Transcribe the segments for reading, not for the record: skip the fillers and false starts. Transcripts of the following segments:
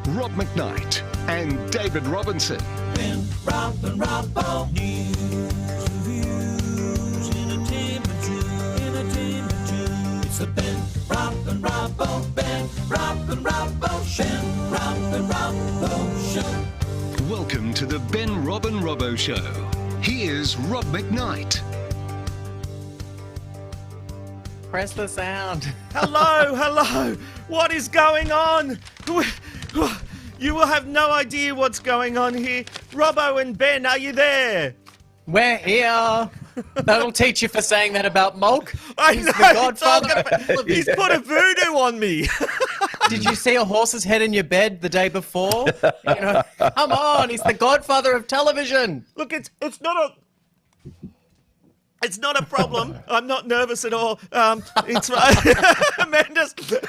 Rob McKnight and David Robinson. Ben, Rob and Robbo. News, reviews, entertainment news. It's the Ben, Rob and Robbo. Ben, Rob and Robbo Show. Ben, Rob and Robbo Show. Welcome to the Ben, Rob and Robbo Show. Here's Rob McKnight. Press the sound. Hello. What is going on? You will have no idea what's going on here. Robbo and Ben, are you there? We're here. That'll teach you for saying that about Mulk. I He's know. the godfather. He's put a voodoo on me. Did you see a horse's head in your bed the day before? Come on, he's the godfather of television. Look, it's not a problem. I'm not nervous at all. It's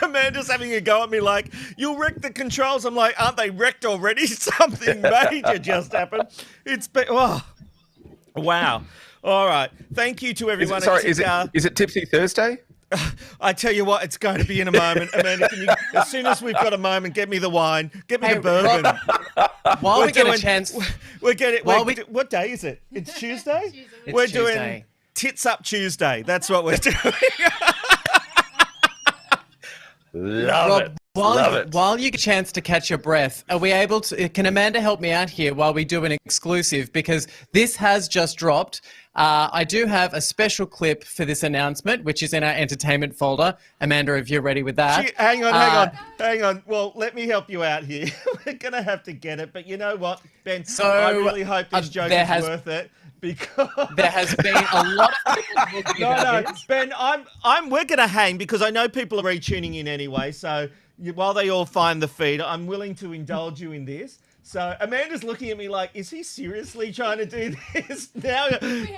Amanda's having a go at me like, you'll wreck the controls. I'm like, aren't they wrecked already? Something major just happened. It's been, wow. All right. Thank you to everyone. Is it Tipsy Thursday? I tell you what, it's going to be in a moment. Amanda, can you, as soon as we've got a moment, get me the wine, get me the bourbon. While we get a chance, what day is it? It's Tuesday? We're doing Tits Up Tuesday. That's what we're doing. Love it. While you get a chance to catch your breath, are we able to? Can Amanda help me out here while we do an exclusive? Because this has just dropped. I do have a special clip for this announcement, which is in our entertainment folder. Amanda, if you're ready with that. Hang on. Well, let me help you out here. We're going to have to get it. But you know what, Ben? I really hope this joke is worth it. Because there has been a lot of people talking about this. Ben, we're going to hang because I know people are retuning in anyway. So while they all find the feed, I'm willing to indulge you in this. So Amanda's looking at me like, is he seriously trying to do this now?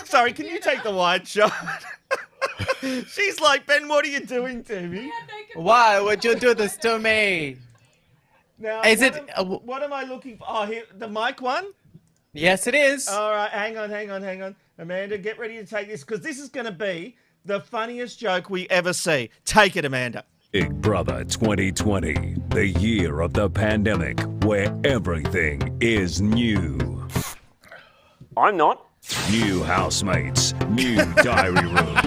Sorry, can you take the wide shot? She's like, Ben, what are you doing to me? Why would you do this to me? Now, what am I looking for? Oh, here, the mic one? Yes, it is. All right, hang on. Amanda, get ready to take this because this is going to be the funniest joke we ever see. Take it, Amanda. Big Brother 2020, the year of the pandemic, where everything is new. I'm not. New housemates, new diary room,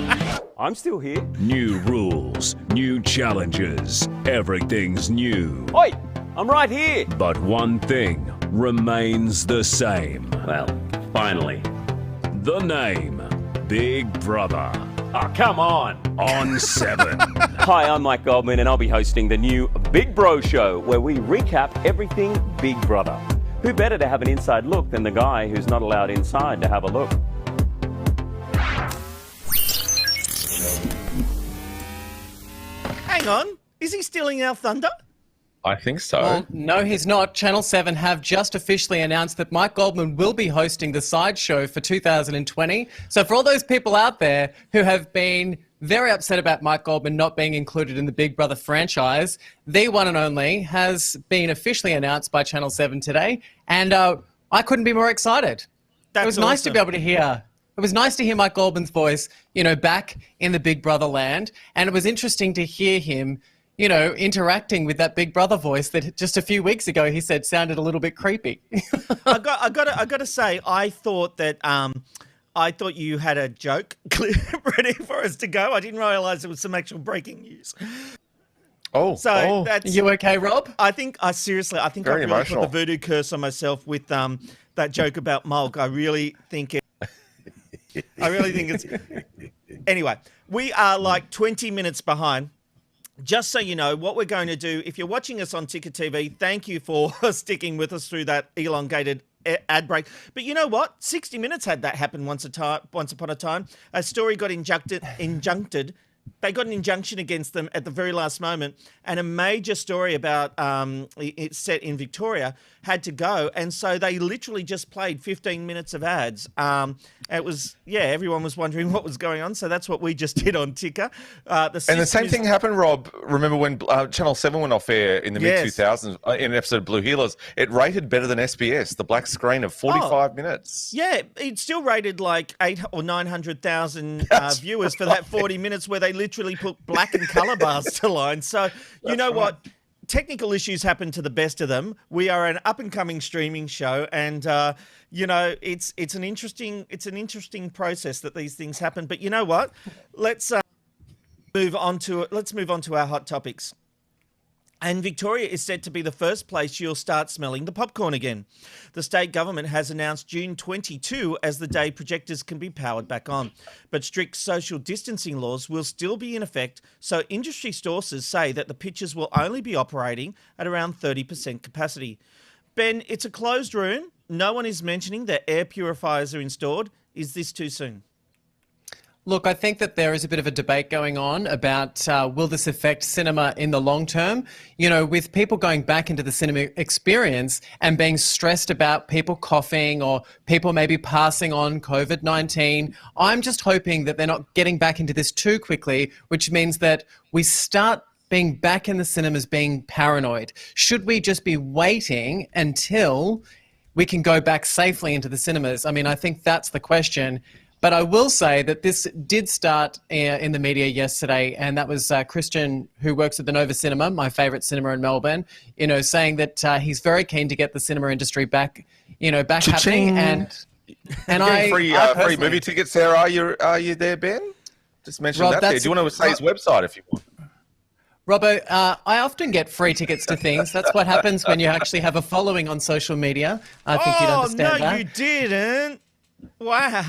I'm still here. new rules, new challenges. Everything's new. Oi, I'm right here. But one thing remains the same. Well, finally. The name, Big Brother. Oh, come on. On 7. Hi, I'm Mike Goldman, and I'll be hosting the new Big Bro Show, where we recap everything Big Brother. Who better to have an inside look than the guy who's not allowed inside to have a look? Hang on. Is he stealing our thunder? I think so. Well, no, he's not. Channel 7 have just officially announced that Mike Goldman will be hosting the sideshow for 2020. So for all those people out there who have been very upset about Mike Goldman not being included in the Big Brother franchise, the one and only has been officially announced by Channel 7 today. And I couldn't be more excited. It was nice to be able to hear. It was nice to hear Mike Goldman's voice, back in the Big Brother land. And it was interesting to hear him interacting with that Big Brother voice that just a few weeks ago he said sounded a little bit creepy. I got to say, I thought you had a joke ready for us to go. I didn't realise there was some actual breaking news. That's. Are you okay, Rob? I think I really put the voodoo curse on myself with that joke about Mulk. I really think it's. Anyway, we are like 20 minutes behind. Just so you know, what we're going to do, if you're watching us on Ticker TV, thank you for sticking with us through that elongated ad break. But you know what? 60 Minutes had that happen once upon a time. A story got injuncted. They got an injunction against them at the very last moment, and a major story about it's set in Victoria had to go, and so they literally just played 15 minutes of ads. It was, everyone was wondering what was going on, so that's what we just did on Ticker. And the same thing happened, Rob. Remember when Channel 7 went off air in the mid-2000s in an episode of Blue Heelers? It rated better than SBS, the black screen of 45 minutes. Yeah, it still rated like 800,000 or 900,000 viewers for that 40 minutes where they literally put black and colour bars to line. So, you know what? technical issues happen to the best of them. We are an up-and-coming streaming show, and it's an interesting process that these things happen. But you know what? Let's move on to our hot topics. And Victoria is said to be the first place you'll start smelling the popcorn again. The state government has announced June 22 as the day projectors can be powered back on. But strict social distancing laws will still be in effect, so industry sources say that the pictures will only be operating at around 30% capacity. Ben, it's a closed room. No one is mentioning that air purifiers are installed. Is this too soon? Look, I think that there is a bit of a debate going on about will this affect cinema in the long term? You know, with people going back into the cinema experience and being stressed about people coughing or people maybe passing on COVID-19, I'm just hoping that they're not getting back into this too quickly, which means that we start being back in the cinemas being paranoid. Should we just be waiting until we can go back safely into the cinemas? I mean, I think that's the question. But I will say that this did start in the media yesterday, and that was Christian, who works at the Nova Cinema, my favourite cinema in Melbourne, saying that he's very keen to get the cinema industry back, back happening. And free movie tickets there. Are you there, Ben? Just mention Rob, that there. Do you want to say his website if you want? Robbo, I often get free tickets to things. That's what happens when you actually have a following on social media. I think you'd understand that. No, you didn't. Wow.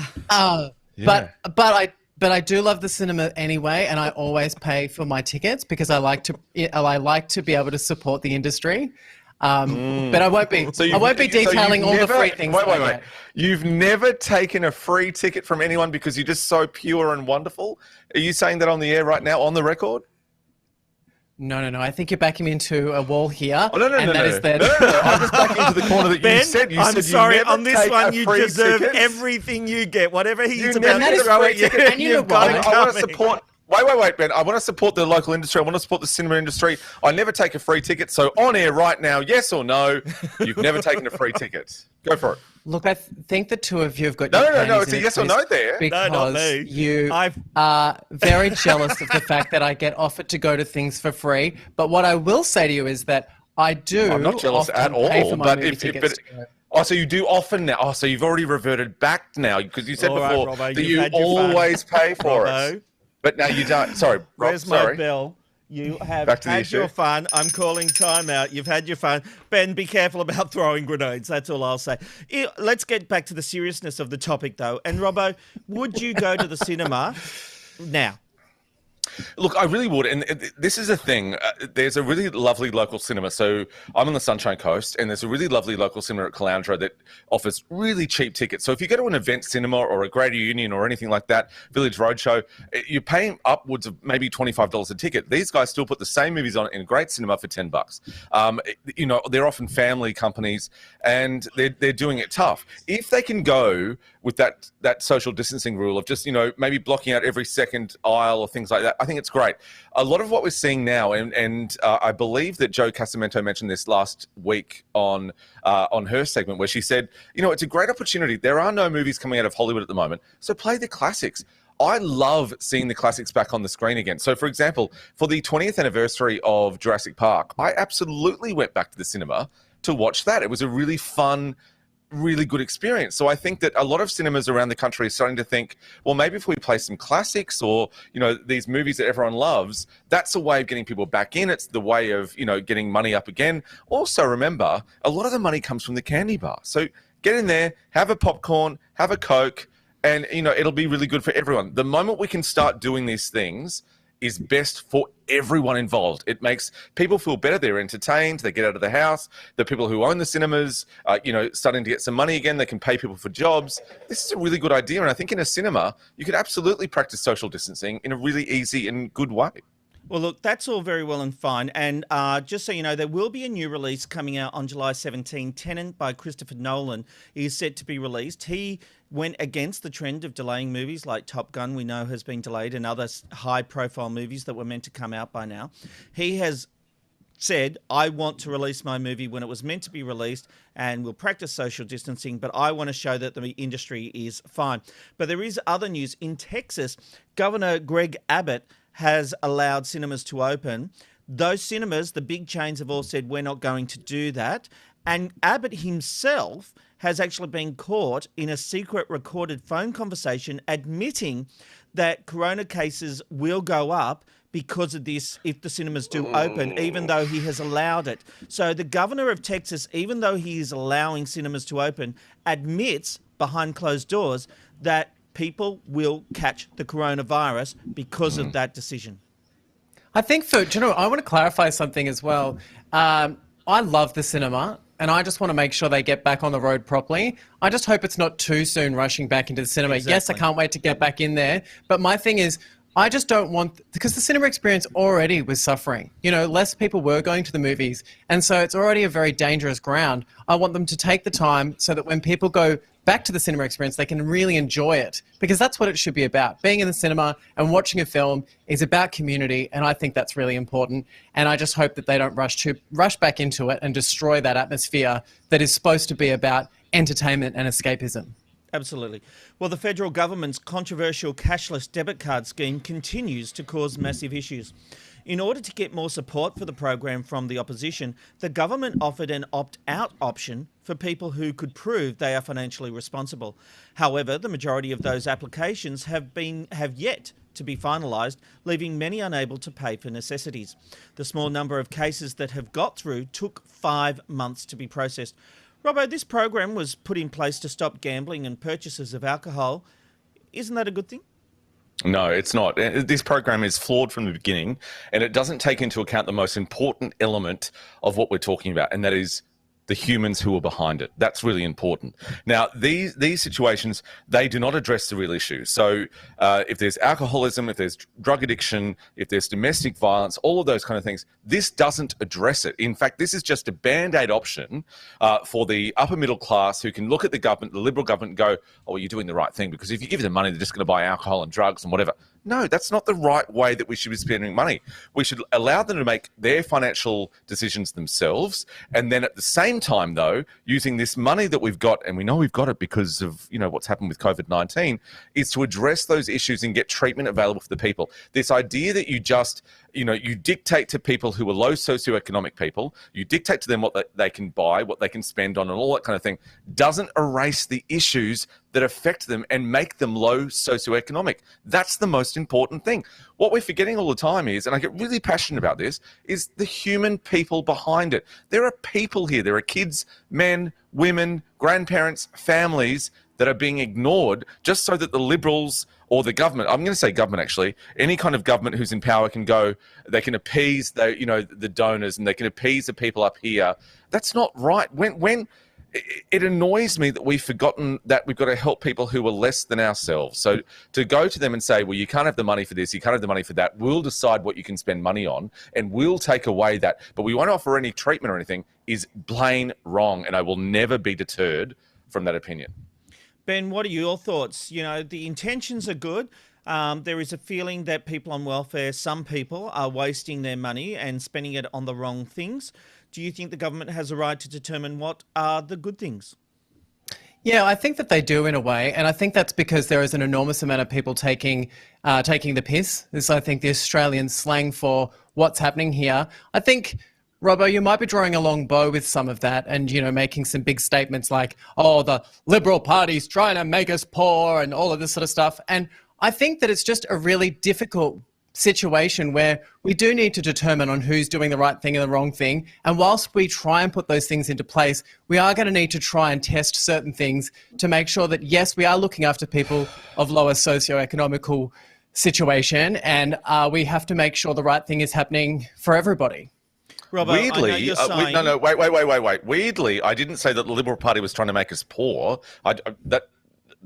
Yeah. But I do love the cinema anyway, and I always pay for my tickets because I like to be able to support the industry. But I won't be detailing all the free things. Wait. You've never taken a free ticket from anyone because you're just so pure and wonderful? Are you saying that on the air right now, on the record? No. I think you're backing me into a wall here. Oh, no. I'm just backing into the corner that Ben, you said. I'm sorry. On this one, you deserve everything you get. Whatever he's about to throw at you, and you've got it. I want to support. Wait, Ben. I want to support the local industry. I want to support the cinema industry. I never take a free ticket. So on air right now, yes or no, you've never taken a free ticket. Go for it. Look, I think the two of you have got No, it's a yes or no there. Because no, not me. You are very jealous of the fact that I get offered to go to things for free. But what I will say to you is that I do. I'm not jealous at all. So you do often now. So you've already reverted back now because you said before Robbo, that you always pay for Robbo. it. But now you don't. Sorry, Rob. Where's my bell? You have had your fun. I'm calling time out. You've had your fun. Ben, be careful about throwing grenades. That's all I'll say. Let's get back to the seriousness of the topic, though. And, Robbo, would you go to the cinema now? Look, I really would. And this is a thing. There's a really lovely local cinema. So I'm on the Sunshine Coast, and there's a really lovely local cinema at Caloundra that offers really cheap tickets. So if you go to an event cinema or a great reunion or anything like that, Village Roadshow, you're paying upwards of maybe $25 a ticket. These guys still put the same movies on in a great cinema for $10. They're often family companies, and they're doing it tough. If they can go with that social distancing rule of just, maybe blocking out every second aisle or things like that, I think it's great. A lot of what we're seeing now, and I believe that Joe Casamento mentioned this last week on her segment where she said, it's a great opportunity. There are no movies coming out of Hollywood at the moment, so play the classics. I love seeing the classics back on the screen again. So, for example, for the 20th anniversary of Jurassic Park, I absolutely went back to the cinema to watch that. It was a really fun, really good experience. So I think that a lot of cinemas around the country are starting to think, well, maybe if we play some classics or, these movies that everyone loves, that's a way of getting people back in. It's the way of, getting money up again. Also, remember, a lot of the money comes from the candy bar. So get in there, have a popcorn, have a Coke, and, it'll be really good for everyone. The moment we can start doing these things is best for everyone involved. It makes people feel better. They're entertained. They get out of the house. The people who own the cinemas, starting to get some money again. They can pay people for jobs. This is a really good idea. And I think in a cinema, you could absolutely practice social distancing in a really easy and good way. Well, look, that's all very well and fine. And just so you know, there will be a new release coming out on July 17. Tenet by Christopher Nolan is set to be released. He went against the trend of delaying movies like Top Gun, we know has been delayed, and other high-profile movies that were meant to come out by now. He has said, I want to release my movie when it was meant to be released, and we'll practice social distancing, but I want to show that the industry is fine. But there is other news. In Texas, Governor Greg Abbott has allowed cinemas to open. Those cinemas, the big chains, have all said we're not going to do that. And Abbott himself has actually been caught in a secret recorded phone conversation admitting that corona cases will go up because of this if the cinemas do open, even though he has allowed it. So the governor of Texas, even though he is allowing cinemas to open, admits behind closed doors that people will catch the coronavirus because of that decision. I think I want to clarify something as well. I love the cinema. And I just want to make sure they get back on the road properly. I just hope it's not too soon rushing back into the cinema. Exactly. Yes, I can't wait to get back in there. But my thing is, I just don't want, because the cinema experience already was suffering. You know, less people were going to the movies. And so it's already a very dangerous ground. I want them to take the time so that when people go back to the cinema experience, they can really enjoy it, because that's what it should be about. Being in the cinema and watching a film is about community, and I think that's really important. And I just hope that they don't rush back into it and destroy that atmosphere that is supposed to be about entertainment and escapism. Absolutely. Well, the federal government's controversial cashless debit card scheme continues to cause massive issues. In order to get more support for the program from the opposition, the government offered an opt-out option for people who could prove they are financially responsible. However, the majority of those applications have yet to be finalised, leaving many unable to pay for necessities. The small number of cases that have got through took 5 months to be processed. Robbo, this program was put in place to stop gambling and purchases of alcohol. Isn't that a good thing? No, it's not. This program is flawed from the beginning, and it doesn't take into account the most important element of what we're talking about, and that is the humans who are behind it. That's really important. Now, these situations, they do not address the real issue. So if there's alcoholism, if there's drug addiction, if there's domestic violence, all of those kind of things, this doesn't address it. In fact, this is just a band-aid option for the upper middle class who can look at the government, the Liberal government, and go, oh, well, you're doing the right thing, because if you give them money, they're just going to buy alcohol and drugs and whatever. No, that's not the right way that we should be spending money. We should allow them to make their financial decisions themselves, and then at the same time, though, using this money that we've got, and we know we've got it because of, you know, what's happened with COVID-19, is to address those issues and get treatment available for the people. This idea that you just, you know, you dictate to people who are low socioeconomic people, you dictate to them what they can buy, what they can spend on, and all that kind of thing, doesn't erase the issues that affect them and make them low socioeconomic. That's the most important thing. What we're forgetting all the time is, and I get really passionate about this, is the human people behind it. There are people here. There are kids, men, women, grandparents, families that are being ignored just so that the Liberals or the government, I'm going to say government actually, any kind of government who's in power can go, they can appease the, you know, the donors, and they can appease the people up here. That's not right. When it annoys me that we've forgotten that we've got to help people who are less than ourselves. So to go to them and say, well, you can't have the money for this, you can't have the money for that, we'll decide what you can spend money on, and we'll take away that, but we won't offer any treatment or anything, is plain wrong, and I will never be deterred from that opinion. Ben, what are your thoughts? You know, the intentions are good. There is a feeling that people on welfare, some people, are wasting their money and spending it on the wrong things. Do you think the government has a right to determine what are the good things? Yeah, I think that they do in a way, and I think that's because there is an enormous amount of people taking the piss. This, I think, the Australian slang for what's happening here. I think, Robbo, you might be drawing a long bow with some of that, and, you know, making some big statements like, oh, the Liberal Party's trying to make us poor and all of this sort of stuff. And I think that it's just a really difficult situation where we do need to determine on who's doing the right thing and the wrong thing. And whilst we try and put those things into place, we are going to need to try and test certain things to make sure that, yes, we are looking after people of lower socioeconomical situation, and we have to make sure the right thing is happening for everybody. Robbo, Weirdly, I know you're saying... wait. Weirdly, I didn't say that the Liberal Party was trying to make us poor.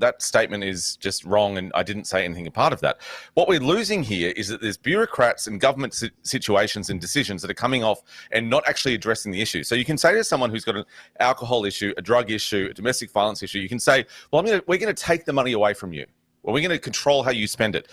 That statement is just wrong, and I didn't say anything a part of that. What we're losing here is that there's bureaucrats and government situations and decisions that are coming off and not actually addressing the issue. So you can say to someone who's got an alcohol issue, a drug issue, a domestic violence issue, you can say, well, we're going to take the money away from you, or we're going to control how you spend it.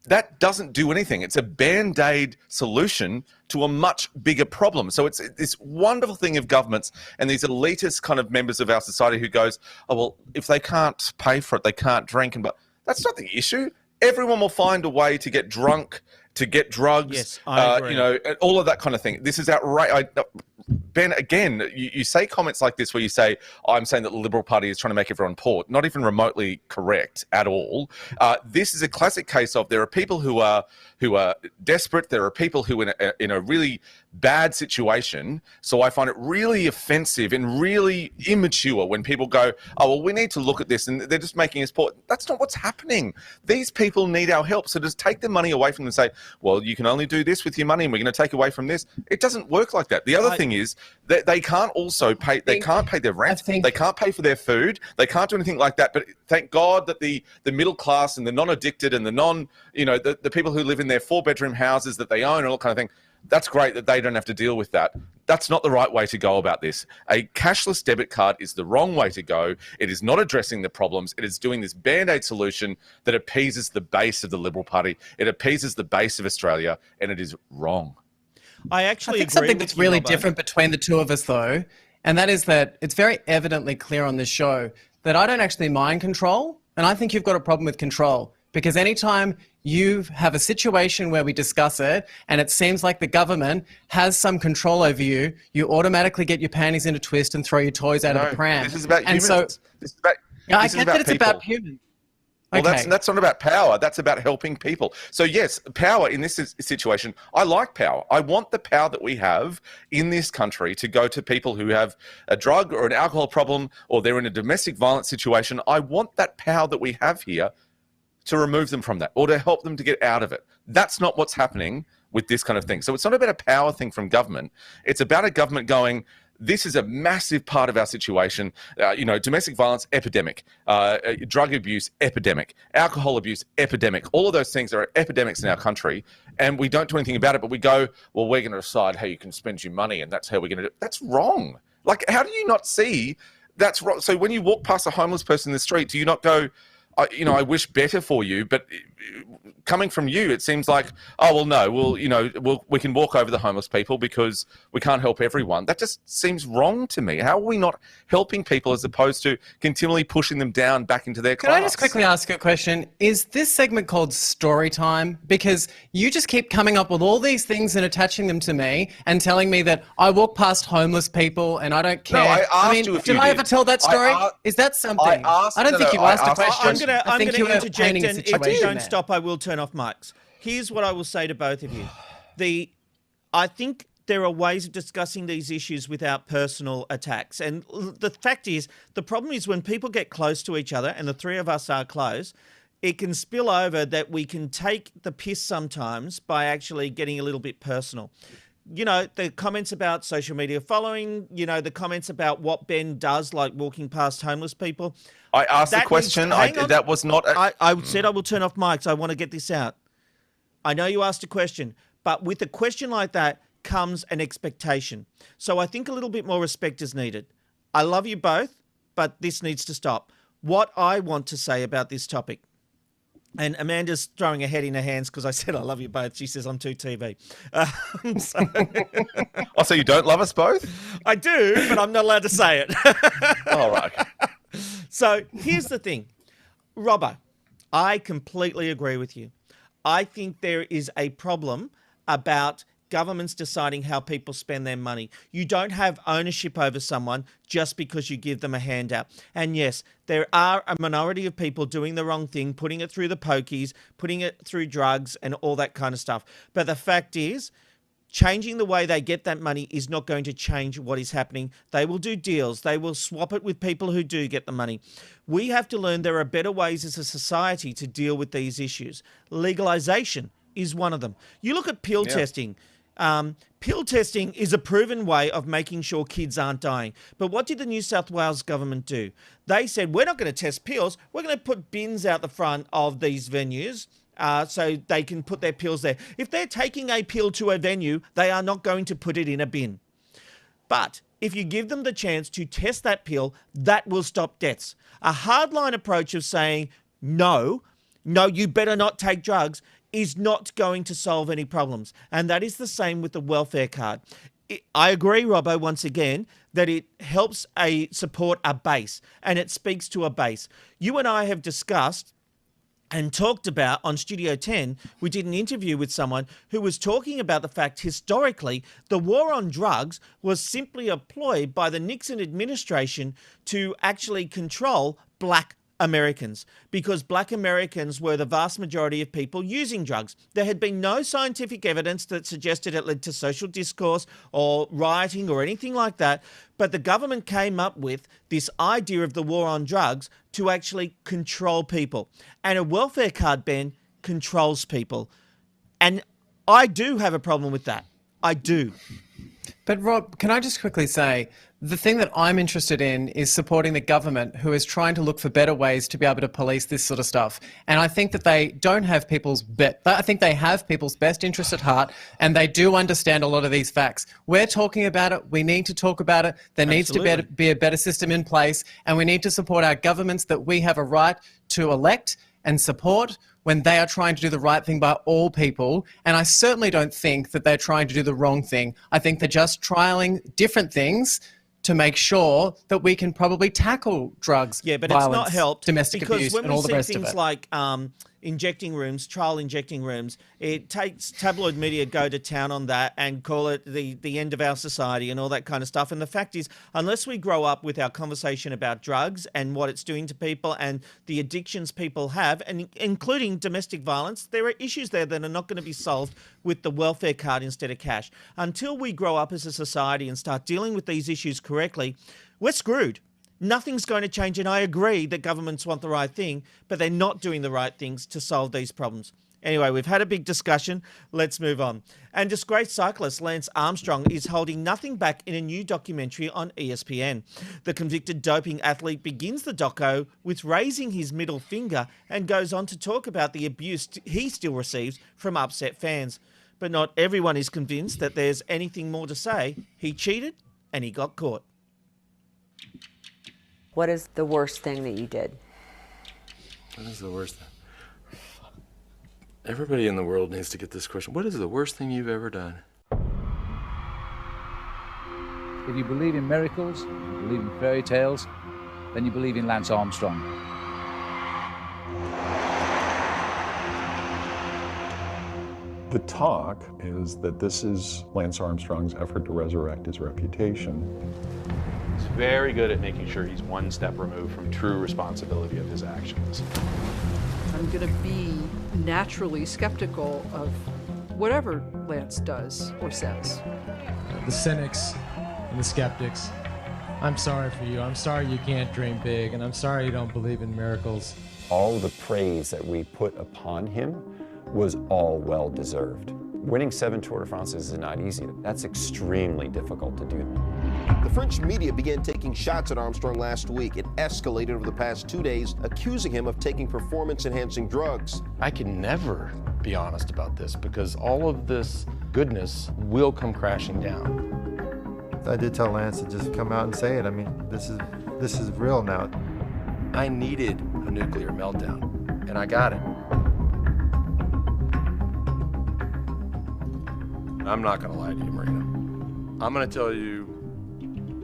That doesn't do anything. It's a band-aid solution to a much bigger problem. So it's this wonderful thing of governments and these elitist kind of members of our society who goes, oh, well, if they can't pay for it, they can't drink. But that's not the issue. Everyone will find a way to get drunk, to get drugs. Yes, I agree. You know, all of that kind of thing. This is outrageous. Ben, again, you say comments like this where you say, I'm saying that the Liberal Party is trying to make everyone poor. Not even remotely correct at all. This is a classic case of there are people who are desperate. There are people who are in a really bad situation. So I find it really offensive and really immature when people go, oh, well, we need to look at this and they're just making us poor. That's not what's happening. These people need our help. So just take the money away from them and say, well, you can only do this with your money and we're going to take away from this. It doesn't work like that. The other thing is that they can't also pay, they can't pay their rent, they can't pay for their food, they can't do anything like that. But thank God that the middle class and the non-addicted and the the people who live in their 4-bedroom houses that they own and all kind of thing, that's great that they don't have to deal with that. That's not the right way to go about this. A cashless debit card is the wrong way to go. It is not addressing the problems. It is doing this Band-Aid solution that appeases the base of the Liberal Party. It appeases the base of Australia, and it is wrong. I think agree something that's really different between the two of us, though, and that is that it's very evidently clear on this show that I don't actually mind control, and I think you've got a problem with control. Because anytime you have a situation where we discuss it and it seems like the government has some control over you, you automatically get your panties in a twist and throw your toys out of the pram. This is about humans. So, this is about, I this get is about that it's people. about humans. Well, Okay. that's not about power. That's about helping people. So yes, power in this situation, I like power. I want the power that we have in this country to go to people who have a drug or an alcohol problem or they're in a domestic violence situation. I want that power that we have here to remove them from that or to help them to get out of it. That's not what's happening with this kind of thing. So it's not about a power thing from government. It's about a government going, this is a massive part of our situation. Domestic violence, epidemic. Drug abuse, epidemic. Alcohol abuse, epidemic. All of those things are epidemics in our country, and we don't do anything about it, but we go, well, we're going to decide how you can spend your money, and that's how we're going to do it. That's wrong. Like, how do you not see that's wrong? So when you walk past a homeless person in the street, do you not go, I wish better for you, but coming from you, it seems like, oh, well, no, we can walk over the homeless people because we can't help everyone. That just seems wrong to me. How are we not helping people as opposed to continually pushing them down back into their class? Can I just quickly ask you a question? Is this segment called Story Time? Because you just keep coming up with all these things and attaching them to me and telling me that I walk past homeless people and I don't care. No, I asked you if you did I did. ever tell that story? Is that something? I don't think you asked a question. I'm going to interject, and if you don't there. stop, I will turn off mics. Here's what I will say to both of you. I think there are ways of discussing these issues without personal attacks. And the fact is, the problem is when people get close to each other, and the three of us are close, it can spill over that we can take the piss sometimes by actually getting a little bit personal. The comments about social media following, the comments about what Ben does, like walking past homeless people. I asked the question. That was not... I said I will turn off mics. I want to get this out. I know you asked a question, but with a question like that comes an expectation. So I think a little bit more respect is needed. I love you both, but this needs to stop. What I want to say about this topic, and Amanda's throwing her head in her hands because I said I love you both. She says I'm too TV. So you don't love us both? I do, but I'm not allowed to say it. All right. So here's the thing. Robbo, I completely agree with you. I think there is a problem about governments deciding how people spend their money. You don't have ownership over someone just because you give them a handout. And yes, there are a minority of people doing the wrong thing, putting it through the pokies, putting it through drugs and all that kind of stuff. But the fact is, changing the way they get that money is not going to change what is happening. They will do deals. They will swap it with people who do get the money. We have to learn there are better ways as a society to deal with these issues. Legalization is one of them. You look at pill testing. Pill testing is a proven way of making sure kids aren't dying. But what did the New South Wales government do? They said, we're not going to test pills. We're going to put bins out the front of these venues so they can put their pills there. If they're taking a pill to a venue, they are not going to put it in a bin. But if you give them the chance to test that pill, that will stop deaths. A hardline approach of saying, no, you better not take drugs is not going to solve any problems. And that is the same with the welfare card. I agree, Robbo, once again, that it helps support a base and it speaks to a base. You and I have discussed and talked about on Studio 10, we did an interview with someone who was talking about the fact historically the war on drugs was simply a ploy by the Nixon administration to actually control black Americans, because black Americans were the vast majority of people using drugs. There had been no scientific evidence that suggested it led to social discourse or rioting or anything like that, but the government came up with this idea of the war on drugs to actually control people. And a welfare card, Ben, controls people. And I do have a problem with that. I do. But Rob, can I just quickly say, the thing that I'm interested in is supporting the government who is trying to look for better ways to be able to police this sort of stuff. And I think that they don't have I think they have people's best interest at heart, and they do understand a lot of these facts. We're talking about it. We need to talk about it. There needs to be a better system in place, and we need to support our governments that we have a right to elect and support when they are trying to do the right thing by all people. And I certainly don't think that they're trying to do the wrong thing. I think they're just trialing different things to make sure that we can probably tackle drugs, but violence, it's not helped domestic abuse, and all the rest of it. Because when we see things like injecting rooms, trial injecting rooms, it takes tabloid media go to town on that and call it the end of our society and all that kind of stuff. And the fact is, unless we grow up with our conversation about drugs and what it's doing to people and the addictions people have, and including domestic violence, there are issues there that are not going to be solved with the welfare card instead of cash. Until we grow up as a society and start dealing with these issues correctly, we're screwed. Nothing's going to change, and I agree that governments want the right thing, but they're not doing the right things to solve these problems. Anyway, we've had a big discussion. Let's move on. And disgraced cyclist Lance Armstrong is holding nothing back in a new documentary on ESPN. The convicted doping athlete begins the doco with raising his middle finger and goes on to talk about the abuse he still receives from upset fans. But not everyone is convinced that there's anything more to say. He cheated and he got caught. What is the worst thing that you did? What is the worst thing? Everybody in the world needs to get this question. What is the worst thing you've ever done? If you believe in miracles, you believe in fairy tales, then you believe in Lance Armstrong. The talk is that this is Lance Armstrong's effort to resurrect his reputation. He's very good at making sure he's one step removed from true responsibility of his actions. I'm going to be naturally skeptical of whatever Lance does or says. The cynics and the skeptics, I'm sorry for you. I'm sorry you can't dream big, and I'm sorry you don't believe in miracles. All the praise that we put upon him was all well-deserved. Winning 7 Tour de France's is not easy. That's extremely difficult to do. The French media began taking shots at Armstrong last week. It escalated over the past 2 days, accusing him of taking performance-enhancing drugs. I can never be honest about this because all of this goodness will come crashing down. I did tell Lance to just come out and say it. I mean, this is real now. I needed a nuclear meltdown, and I got it. I'm not going to lie to you, Marina. I'm going to tell you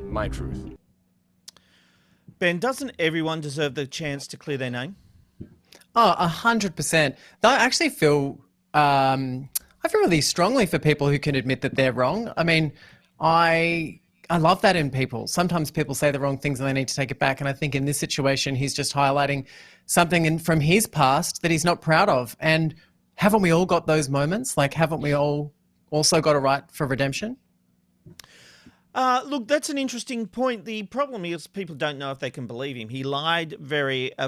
my truth. Ben, doesn't everyone deserve the chance to clear their name? Oh, 100%. I actually feel, I feel really strongly for people who can admit that they're wrong. I mean, I love that in people. Sometimes people say the wrong things and they need to take it back. And I think in this situation, he's just highlighting something from his past that he's not proud of. And haven't we all got those moments? Like, haven't we all also got a right for redemption? Look, that's an interesting point. The problem is people don't know if they can believe him. He lied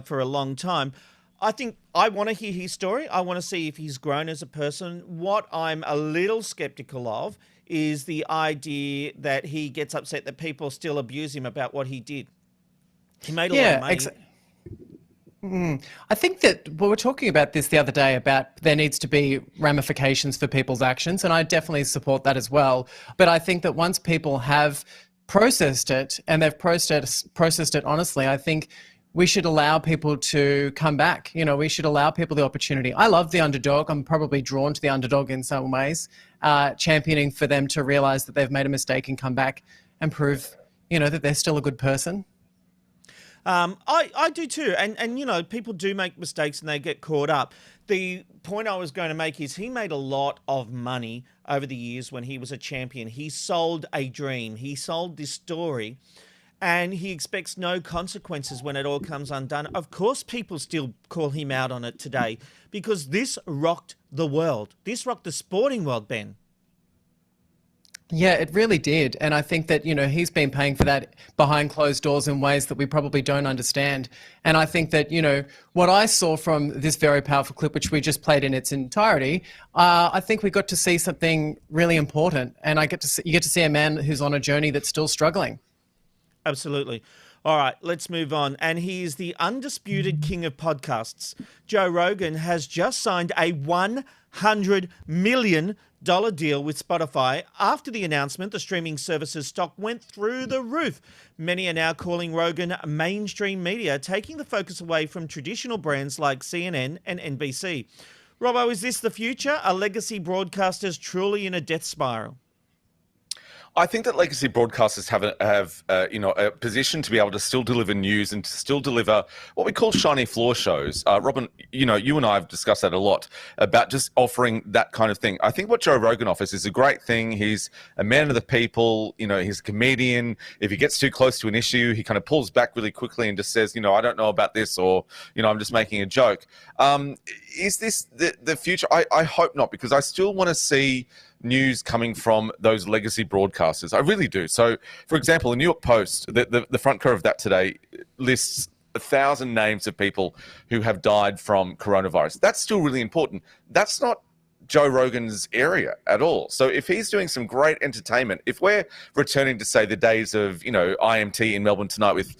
for a long time. I think I want to hear his story. I want to see if he's grown as a person. What I'm a little skeptical of is the idea that he gets upset that people still abuse him about what he did. He made a lot of money. I think that we were talking about this the other day about there needs to be ramifications for people's actions, and I definitely support that as well. But I think that once people have processed it and they've processed it honestly, I think we should allow people to come back. You know, we should allow people the opportunity. I love the underdog. I'm probably drawn to the underdog in some ways, championing for them to realize that they've made a mistake and come back and prove, you know, that they're still a good person. I do too. And, you know, people do make mistakes and they get caught up. The point I was going to make is he made a lot of money over the years when he was a champion. He sold a dream. He sold this story. And he expects no consequences when it all comes undone. Of course, people still call him out on it today because this rocked the world. This rocked the sporting world, Ben. Yeah, it really did. And I think that, you know, he's been paying for that behind closed doors in ways that we probably don't understand. And I think that, you know, what I saw from this very powerful clip, which we just played in its entirety, I think we got to see something really important. And you get to see a man who's on a journey that's still struggling. Absolutely. All right, let's move on. And he is the undisputed king of podcasts. Joe Rogan has just signed a $100 million deal with Spotify. After the announcement, the streaming service's stock went through the roof. Many are now calling Rogan mainstream media, taking the focus away from traditional brands like CNN and NBC. Robbo, is this the future? Are legacy broadcasters truly in a death spiral? I think that legacy broadcasters have a position to be able to still deliver news and to still deliver what we call shiny floor shows. Robin, you know, you and I have discussed that a lot about just offering that kind of thing. I think what Joe Rogan offers is a great thing. He's a man of the people. You know, he's a comedian. If he gets too close to an issue, he kind of pulls back really quickly and just says, you know, I don't know about this, or, you know, I'm just making a joke. Is this the future? I hope not, because I still want to see news coming from those legacy broadcasters. I really do. So, for example, the New York Post, the front cover of that today lists 1,000 names of people who have died from coronavirus. That's still really important. That's not Joe Rogan's area at all. So if he's doing some great entertainment, if we're returning to, say, the days of, you know, IMT in Melbourne Tonight with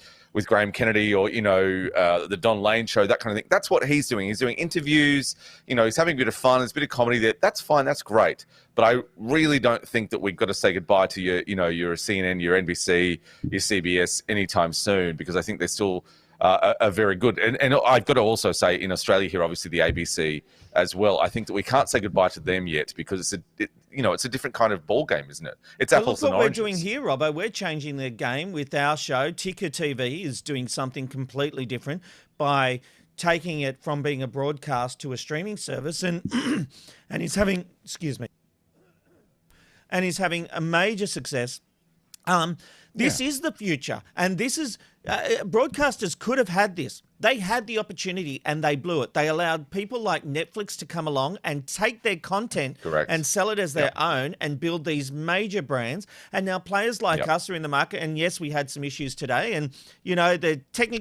Graham Kennedy, or, you know, the Don Lane show, that kind of thing. That's what he's doing. He's doing interviews, you know, he's having a bit of fun, there's a bit of comedy there. That's fine, that's great. But I really don't think that we've got to say goodbye to your CNN, your NBC, your CBS anytime soon, because I think they're still are very good. And I've got to also say, in Australia here, obviously the ABC as well, I think that we can't say goodbye to them yet, because it's a different kind of ball game, isn't it? It's apples and oranges. Look what we're doing here, Robbo. We're changing the game with our show. Ticker TV is doing something completely different by taking it from being a broadcast to a streaming service, and he's having, and he's having a major success. This is the future, and this is broadcasters could have had this. They had the opportunity and they blew it. They allowed people like Netflix to come along and take their content and sell it as their own and build these major brands. And now players like us are in the market. And yes, we had some issues today. And, you know,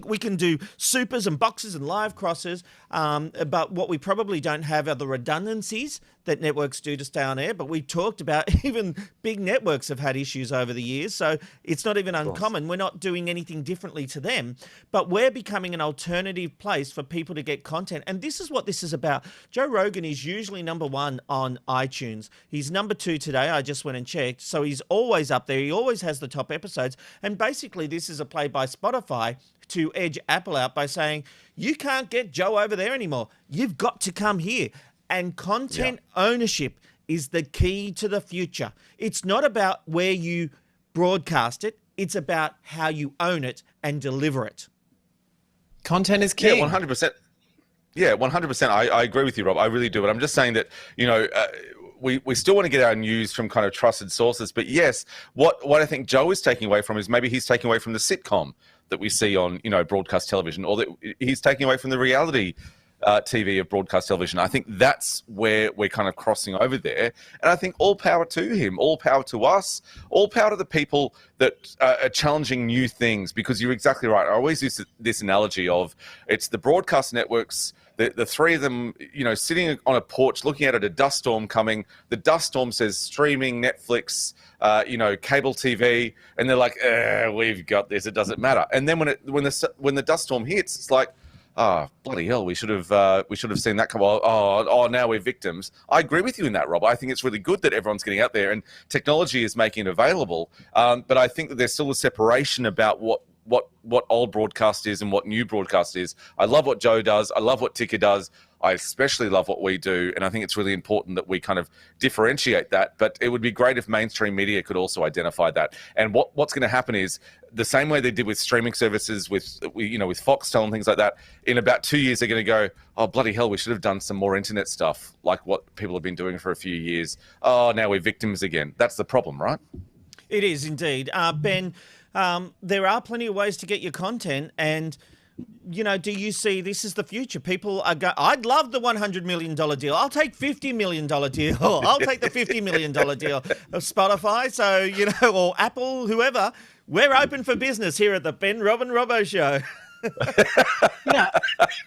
we can do supers and boxes and live crosses. But what we probably don't have are the redundancies that networks do to stay on air. But we talked about even big networks have had issues over the years. So it's not even uncommon. We're not doing anything differently to them. But we're becoming an alternative place for people to get content. And this is what this is about. Joe Rogan is usually number one on iTunes. He's number 2 today. I just went and checked. So he's always up there. He always has the top episodes. And basically this is a play by Spotify to edge Apple out by saying, you can't get Joe over there anymore. You've got to come here. And content ownership is the key to the future. It's not about where you broadcast it. It's about how you own it and deliver it. Content is key. Yeah, 100%. Yeah, 100%. I agree with you, Rob. I really do. But I'm just saying that, you know, we still want to get our news from kind of trusted sources. But yes, what I think Joe is taking away from is maybe he's taking away from the sitcom that we see on, you know, broadcast television, or that he's taking away from the reality TV of broadcast television. I think that's where we're kind of crossing over there. And I think all power to him, all power to us, all power to the people that are challenging new things, because you're exactly right. I always use this analogy of it's the broadcast networks, the three of them, you know, sitting on a porch looking out at a dust storm coming. The dust storm says streaming, Netflix, you know, cable TV, and they're like, we've got this, it doesn't matter. And then when the dust storm hits, it's like, oh, bloody hell, we should have seen that come. Oh, now we're victims. I agree with you in that, Rob. I think it's really good that everyone's getting out there and technology is making it available. But I think that there's still a separation about what old broadcast is and what new broadcast is. I love what Joe does. I love what Ticker does. I especially love what we do, and I think it's really important that we kind of differentiate that. But it would be great if mainstream media could also identify that. And what's going to happen is the same way they did with streaming services, with Foxtel and things like that. In about 2 years, they're going to go, oh, bloody hell, we should have done some more internet stuff, like what people have been doing for a few years. Oh, now we're victims again. That's the problem, right? It is indeed. Ben, there are plenty of ways to get your content, and do you see this is the future? People are I'd love the $100 million deal. I'll take $50 million deal. I'll take the $50 million deal of Spotify. So, or Apple, whoever. We're open for business here at the Ben, Rob and Robbo Show. Yeah,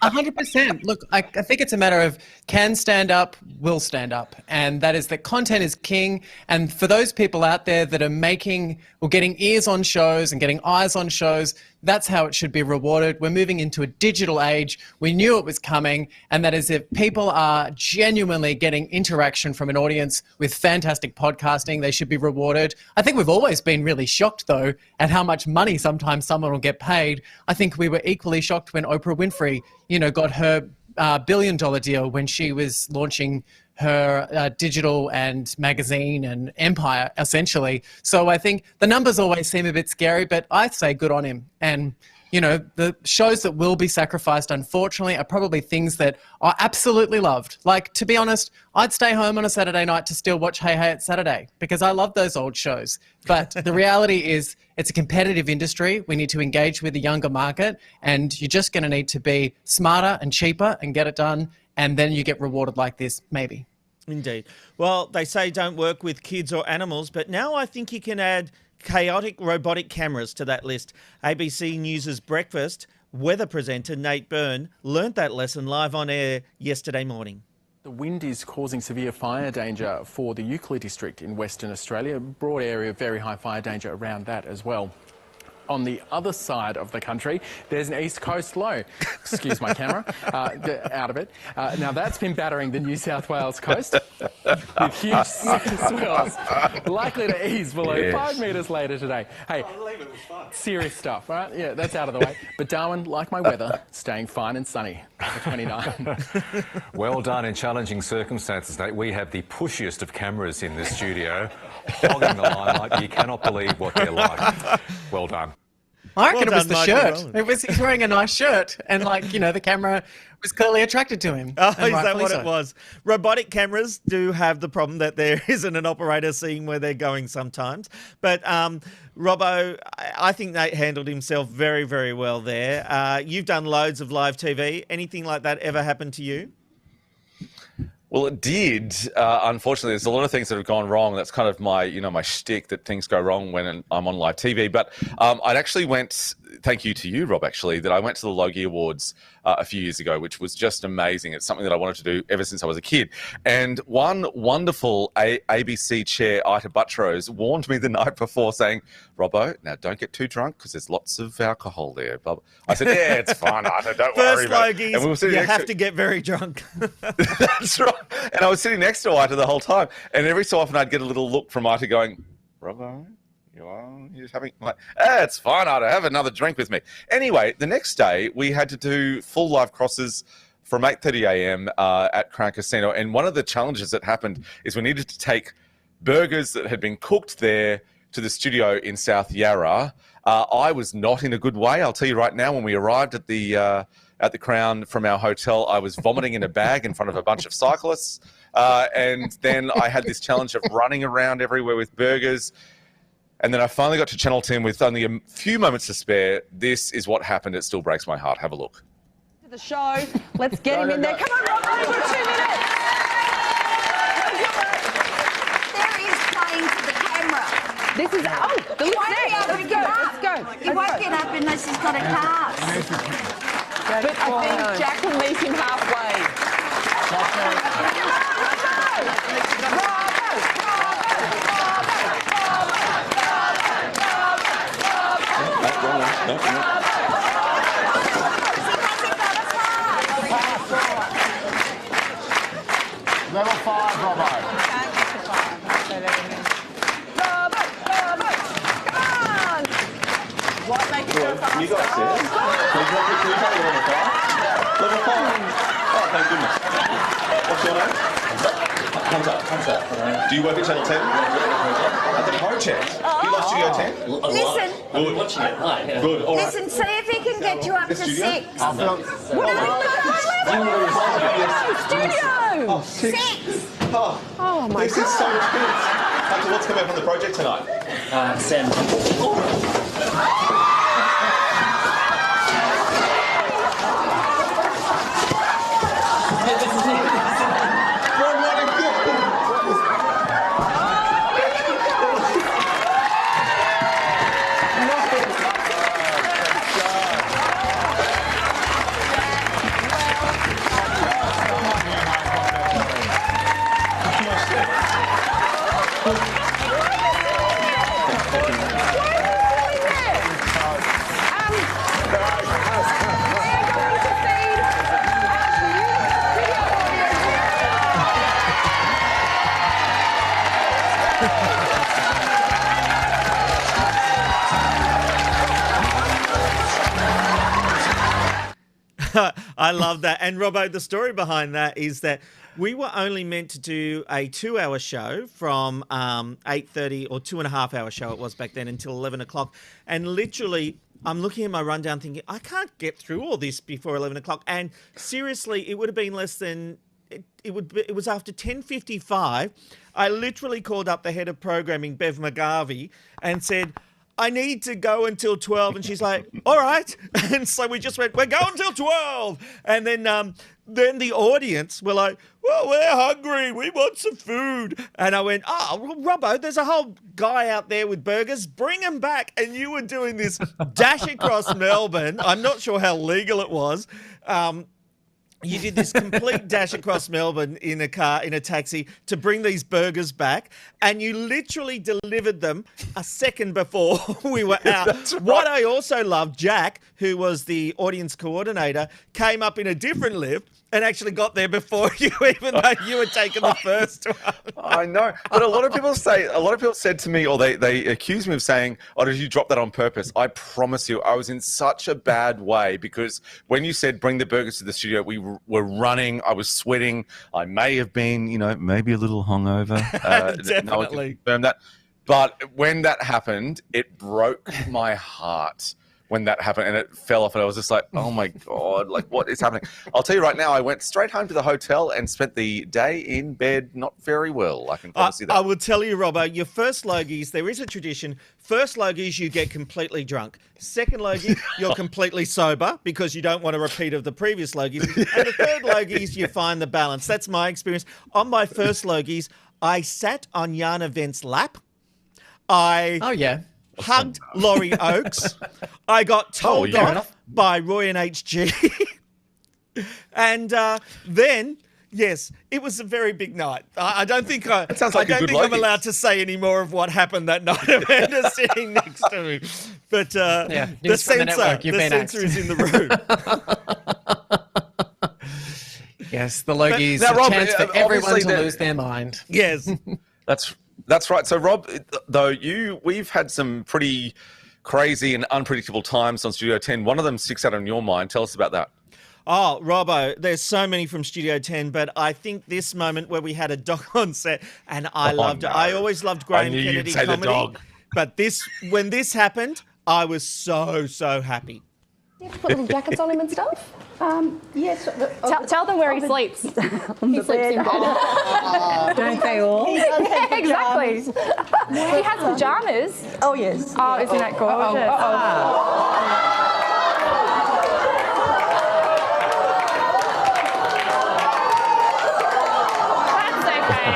100%. Look, I think it's a matter of can stand up, will stand up. And that is that content is king. And for those people out there that are making or getting ears on shows and getting eyes on shows, that's how it should be rewarded. We're moving into a digital age. We knew it was coming. And that is if people are genuinely getting interaction from an audience with fantastic podcasting, they should be rewarded. I think we've always been really shocked, though, at how much money sometimes someone will get paid. I think we were equally shocked when Oprah Winfrey, got her $1 billion deal when she was launching her digital and magazine and empire, essentially. So I think the numbers always seem a bit scary, but I say good on him. And, the shows that will be sacrificed, unfortunately, are probably things that are absolutely loved. Like, to be honest, I'd stay home on a Saturday night to still watch Hey Hey It's Saturday because I love those old shows. But the reality is it's a competitive industry. We need to engage with the younger market, and you're just going to need to be smarter and cheaper and get it done, and then you get rewarded like this, maybe. Indeed. Well, they say don't work with kids or animals, but now I think you can add chaotic robotic cameras to that list. ABC News' breakfast weather presenter Nate Byrne learnt that lesson live on air yesterday morning. The wind is causing severe fire danger for the Euclid district in Western Australia. A broad area of very high fire danger around that as well. On the other side of the country, there's an east coast low. Excuse my camera, out of it. Now that's been battering the New South Wales coast with huge swells, likely to ease below 5 metres later today. Hey, serious stuff, right? Yeah, that's out of the way. But Darwin, like my weather, staying fine and sunny for 29. Well done in challenging circumstances, Nate. We have the pushiest of cameras in this studio, hogging the limelight. You cannot believe what they're like. Well done. I reckon Well it was done, the Michael shirt. He's wearing a nice shirt, and the camera was clearly attracted to him. Oh, is that rightfully what so. it was? Robotic cameras do have the problem that there isn't an operator seeing where they're going sometimes. But Robbo, I think Nate handled himself very, very well there. You've done loads of live TV. Anything like that ever happened to you? Well, it did. Unfortunately, there's a lot of things that have gone wrong. That's kind of my, my shtick, that things go wrong when I'm on live TV. But I'd actually went, thank you to you, Rob, actually, that I went to the Logie Awards a few years ago, which was just amazing. It's something that I wanted to do ever since I was a kid. And one wonderful ABC chair, Ita Buttrose, warned me the night before saying, Robbo, now don't get too drunk because there's lots of alcohol there. I said, yeah, it's fine, Ita, don't worry about it. And you have to get very drunk. That's right. And I was sitting next to Ita the whole time. And every so often I'd get a little look from Ita going, Robbo, you're having, it's fine, Ita, have another drink with me. Anyway, the next day we had to do full live crosses from 8:30 a.m. At Crown Casino. And one of the challenges that happened is we needed to take burgers that had been cooked there to the studio in South Yarra. I was not in a good way. I'll tell you right now, when we arrived at the Crown from our hotel, I was vomiting in a bag in front of a bunch of cyclists. And then I had this challenge of running around everywhere with burgers. And then I finally got to Channel 10 with only a few moments to spare. This is what happened. It still breaks my heart. Have a look. The show. Let's get him in there. Come on, Rob, over 2 minutes. There he is playing to the camera. This is, the He lift's won't be there. able to get up. He won't get up unless he's got a cast. But I think Jack will meet him halfway. Level 5, Robbo. What, make it Can you go upstairs? Can you take level 5? Level 5. Oh, thank goodness. What's your name? Hunter. Do you work at Channel 10? At the project. You love Studio 10? Listen. Good. Watching it. Hi. Good. All right. Listen, see if he can get you up to 6. Studio? Studio! 6. Oh my this is so intense. Hunter, what's coming up on the project tonight? Sam. I love that. And Robbo, the story behind that is that we were only meant to do a 2-hour show from 8:30 or 2.5-hour show it was back then until 11 o'clock. And literally, I'm looking at my rundown thinking, I can't get through all this before 11 o'clock. And seriously, it would have been less than... It was after 10:55. I literally called up the head of programming, Bev McGarvey, and said, I need to go until 12. And she's like, all right. And so we just went, we're going till 12. And then the audience were like, well, we're hungry. We want some food. And I went, oh, Robbo, there's a whole guy out there with burgers. Bring him back. And you were doing this dash across Melbourne. I'm not sure how legal it was. You did this complete dash across Melbourne in a car, in a taxi, to bring these burgers back, and you literally delivered them a second before we were out. That's right. What I also loved, Jack, who was the audience coordinator, came up in a different lift and actually got there before you, even though you were taking the first one. I know, but a lot of people said to me, or they accused me of saying, oh, did you drop that on purpose? I promise you, I was in such a bad way because when you said bring the burgers to the studio, we were running, I was sweating, I may have been, maybe a little hungover. Definitely. No one can confirm that. But when that happened, it broke my heart. When that happened and it fell off and I was just like, oh my God, like what is happening? I'll tell you right now, I went straight home to the hotel and spent the day in bed not very well. I can promise you that. I will tell you, Robbo, your first Logies, there is a tradition. First Logies, you get completely drunk. Second Logie, you're completely sober because you don't want a repeat of the previous Logies. And the third Logies, you find the balance. That's my experience. On my first Logies, I sat on Yana Vent's lap. Oh, yeah. Hugged Laurie Oakes. I got told off by Roy and HG. And then, yes, it was a very big night. I don't think I'm allowed to say any more of what happened that night. Amanda's sitting next to me. But the censor is in the room. Yes, the Logies, a chance for everyone to lose their mind. Yes. That's right. So, Rob, though, we've had some pretty crazy and unpredictable times on Studio 10. One of them sticks out on your mind. Tell us about that. Oh, Robbo, there's so many from Studio 10, but I think this moment where we had a dog on set, and I loved it. I always loved Graham Kennedy comedy. The dog. But when this happened, I was so happy. You have to put little jackets on him and stuff? Yes. Tell them where he sleeps. He sleeps in bed. Don't they all? Yeah, exactly. He has pajamas. Oh, yes. Oh, isn't that gorgeous? That's okay.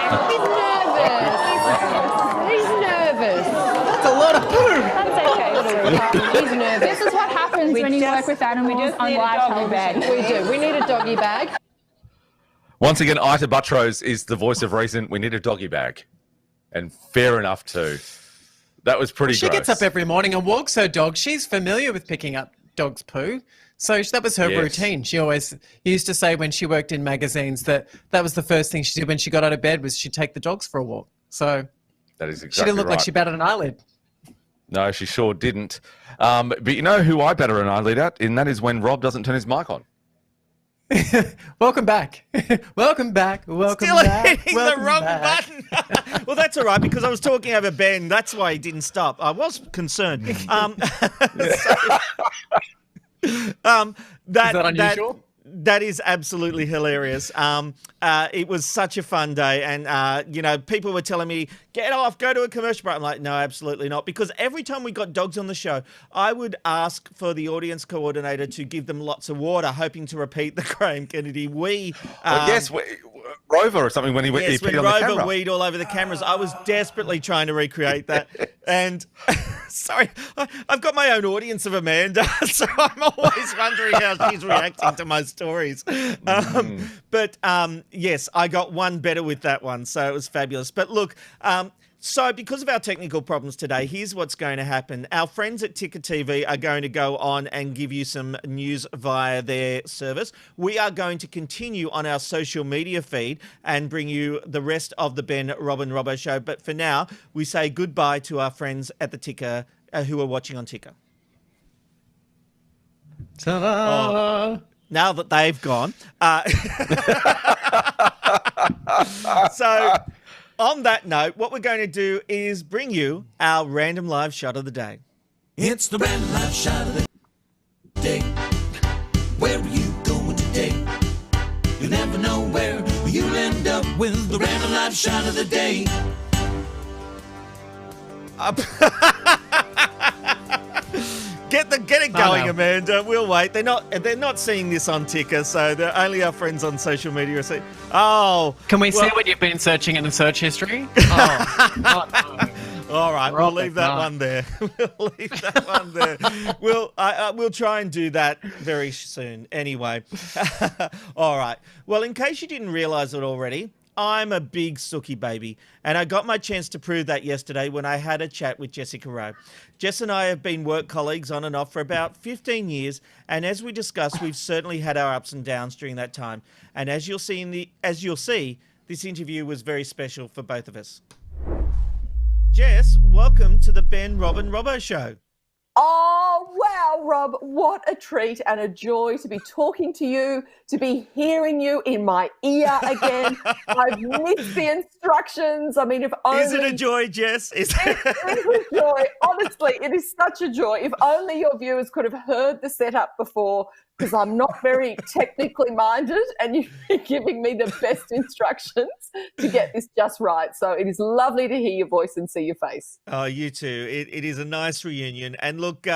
He's nervous. That's a lot of poo. That's okay. He's nervous. This is what happens when you work with animals on live television. We do. We need a doggy bag. Once again, Ita Buttrose is the voice of reason. We need a doggy bag. And fair enough, too. That was pretty She gross. gets up every morning and walks her dog. She's familiar with picking up dog's poo. So that was her routine. She always used to say when she worked in magazines that was the first thing she did when she got out of bed was she'd take the dogs for a walk. So that is exactly she didn't look right. like she batted an eyelid. No, she sure didn't. But you know who I better an eyelid at? And that is when Rob doesn't turn his mic on. Welcome back. Welcome back. Welcome Still back. hitting Welcome the wrong back. button. Well, that's all right because I was talking over Ben. That's why he didn't stop. I was concerned. Is that unusual? That is absolutely hilarious. It was such a fun day. And, people were telling me, get off, go to a commercial break. I'm like, no, absolutely not. Because every time we got dogs on the show, I would ask for the audience coordinator to give them lots of water, hoping to repeat the Graham Kennedy wee. Rover or something when he Yes, peed when on the Rover camera. weed all over the cameras. I was desperately trying to recreate that. And sorry, I've got my own audience of Amanda, so I'm always wondering how she's reacting to my stories. But yes, I got one better with that one, so it was fabulous. But look, so because of our technical problems today, here's what's going to happen. Our friends at Ticker TV are going to go on and give you some news via their service. We are going to continue on our social media feed and bring you the rest of the Ben, Rob and Robbo show. But for now, we say goodbye to our friends at the Ticker who are watching on Ticker. Ta-da! Now that they've gone. So... on that note, what we're going to do is bring you our random live shot of the day. It's the random live shot of the day. Where are you going today? You never know where you'll end up with the random live shot of the day. Get it going, Amanda. We'll wait. They're not seeing this on Ticker, so they're only our friends on social media are seeing. Oh, Can we see what you've been searching in the search history? Oh, no. All right, we'll leave that one there. We'll leave that one there. We'll try and do that very soon. Anyway, all right. Well, in case you didn't realise it already, I'm a big Sookie baby, and I got my chance to prove that yesterday when I had a chat with Jessica Rowe. Jess and I have been work colleagues on and off for about 15 years, and as we discussed, we've certainly had our ups and downs during that time. And as you'll see, this interview was very special for both of us. Jess, welcome to the Ben, Rob and Robbo show. Oh, wow, Rob, what a treat and a joy to be talking to you, to be hearing you in my ear again. I've missed the instructions. I mean, if only... Is it a joy, Jess? It is a joy. Honestly, it is such a joy. If only your viewers could have heard the setup before, because I'm not very technically minded and you're giving me the best instructions to get this just right. So it is lovely to hear your voice and see your face. Oh, you too. It is a nice reunion. And look,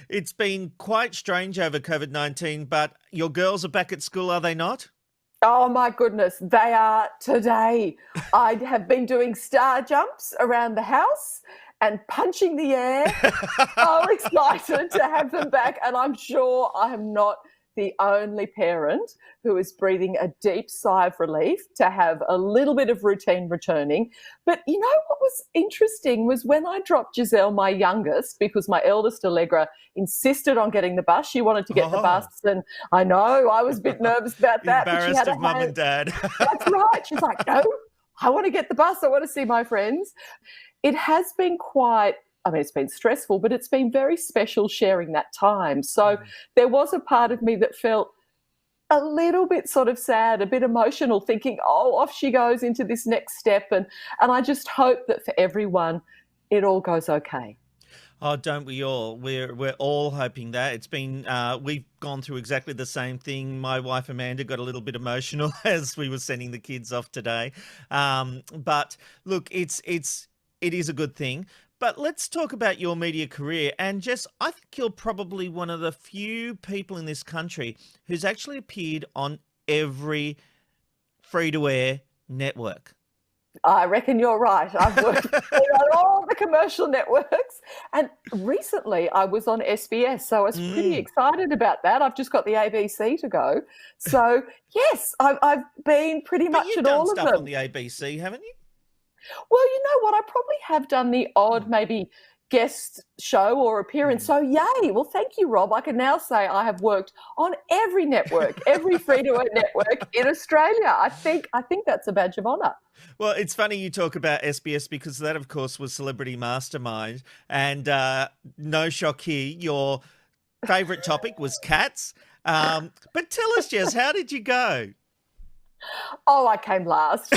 it's been quite strange over COVID-19, but your girls are back at school, are they not? Oh, my goodness. They are today. I have been doing star jumps around the house and punching the air. So excited to have them back. And I'm sure I am not the only parent who is breathing a deep sigh of relief to have a little bit of routine returning. But you know what was interesting was when I dropped Giselle, my youngest, because my eldest Allegra insisted on getting the bus. She wanted to get the bus, and I know I was a bit nervous about that. Embarrassed of mum and dad. That's right. She's like, no, I want to get the bus. I want to see my friends. It has been it's been stressful, but it's been very special sharing that time. So there was a part of me that felt a little bit sort of sad, a bit emotional, thinking, oh, off she goes into this next step. And I just hope that for everyone, it all goes okay. Oh, don't we all? We're all hoping that. It's been we've gone through exactly the same thing. My wife Amanda got a little bit emotional as we were sending the kids off today. But look, it is a good thing. But let's talk about your media career. And Jess, I think you're probably one of the few people in this country who's actually appeared on every free-to-air network. I reckon you're right. I've worked on all the commercial networks. And recently I was on SBS, so I was pretty excited about that. I've just got the ABC to go. So, yes, I've been pretty much at all of them. You've done stuff on the ABC, haven't you? Well, you know what? I probably have done the odd maybe guest show or appearance. So yay. Well, thank you, Rob. I can now say I have worked on every network, every free-to-air network in Australia. I think that's a badge of honour. Well, it's funny you talk about SBS because that, of course, was Celebrity Mastermind. And no shock here, your favourite topic was cats. But tell us, Jess, how did you go? Oh, I came last.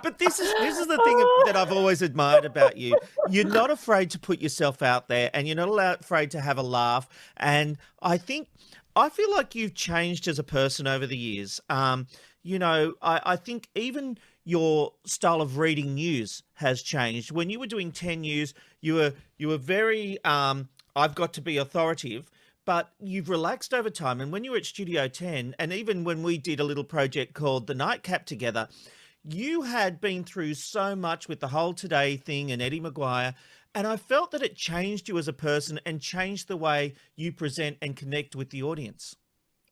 But this is the thing that I've always admired about you. You're not afraid to put yourself out there, and you're not afraid to have a laugh. And I feel like you've changed as a person over the years. You know, I think even your style of reading news has changed. When you were doing 10 News, you were very I've got to be authoritative. But you've relaxed over time. And when you were at Studio 10, and even when we did a little project called The Nightcap together, you had been through so much with the whole Today thing and Eddie Maguire. And I felt that it changed you as a person and changed the way you present and connect with the audience.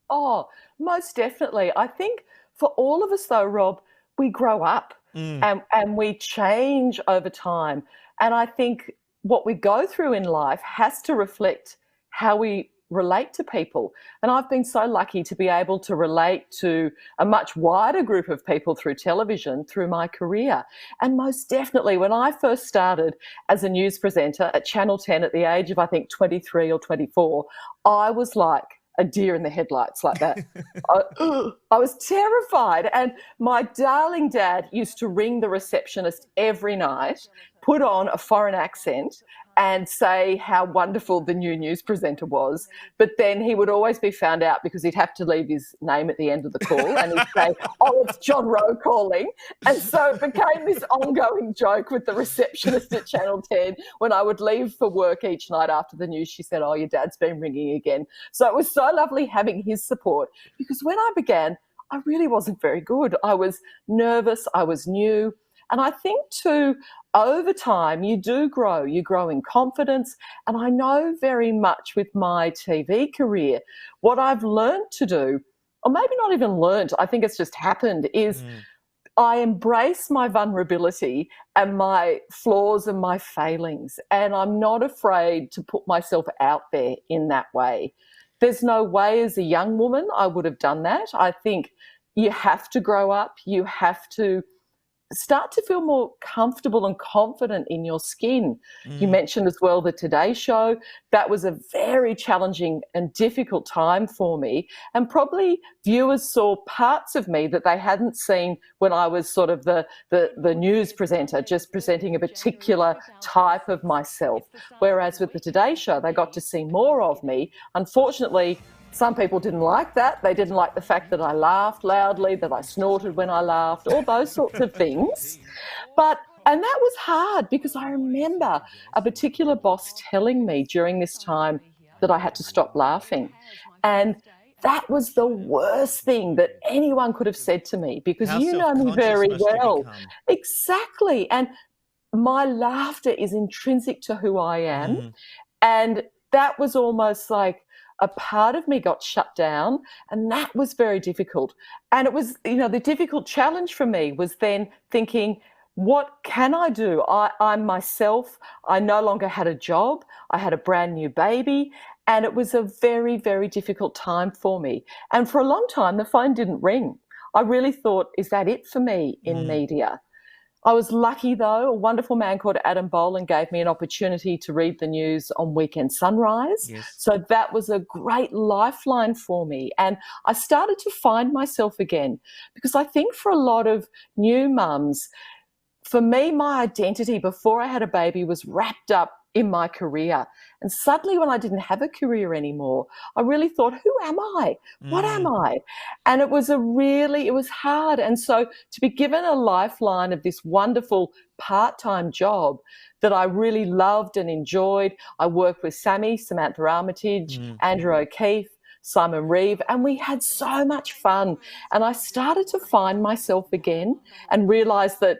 Oh, most definitely. I think for all of us, though, Rob, we grow up and we change over time. And I think what we go through in life has to reflect how we relate to people. And I've been so lucky to be able to relate to a much wider group of people through television, through my career. And most definitely, when I first started as a news presenter at Channel 10 at the age of, I think, 23 or 24, I was like a deer in the headlights like that. I was terrified. And my darling dad used to ring the receptionist every night, put on a foreign accent and say how wonderful the new news presenter was. But then he would always be found out because he'd have to leave his name at the end of the call and he'd say, oh, it's John Rowe calling. And so it became this ongoing joke with the receptionist at Channel 10. When I would leave for work each night after the news, she said, oh, your dad's been ringing again. So it was so lovely having his support because when I began, I really wasn't very good. I was nervous, I was new. And I think too, over time, you do grow. You grow in confidence. And I know very much with my TV career, what I've learned to do, or maybe not even learned, I think it's just happened, is I embrace my vulnerability and my flaws and my failings. And I'm not afraid to put myself out there in that way. There's no way as a young woman I would have done that. I think you have to grow up. You have to start to feel more comfortable and confident in your skin. You mentioned as well the Today Show. That was a very challenging and difficult time for me. And probably viewers saw parts of me that they hadn't seen when I was sort of the news presenter, just presenting a particular type of myself. Whereas with the Today Show, they got to see more of me. Unfortunately, some people didn't like that. They didn't like the fact that I laughed loudly, that I snorted when I laughed, all those sorts of things. And that was hard because I remember a particular boss telling me during this time that I had to stop laughing. And that was the worst thing that anyone could have said to me because you know me very well. Exactly. And my laughter is intrinsic to who I am. And that was almost like a part of me got shut down, and that was very difficult. And it was, you know, the difficult challenge for me was then thinking, what can I do? I'm myself. I no longer had a job. I had a brand new baby, and it was a very, very difficult time for me. And for a long time, the phone didn't ring. I really thought, is that it for me in media? I was lucky, though. A wonderful man called Adam Boland gave me an opportunity to read the news on Weekend Sunrise. So that was a great lifeline for me. And I started to find myself again because I think for a lot of new mums, for me, my identity before I had a baby was wrapped up in my career. And suddenly when I didn't have a career anymore, I really thought, who am I? What am I? And it was hard. And so to be given a lifeline of this wonderful part-time job that I really loved and enjoyed, I worked with Samantha Armitage, Andrew O'Keefe, Simon Reeve, and we had so much fun. And I started to find myself again and realised that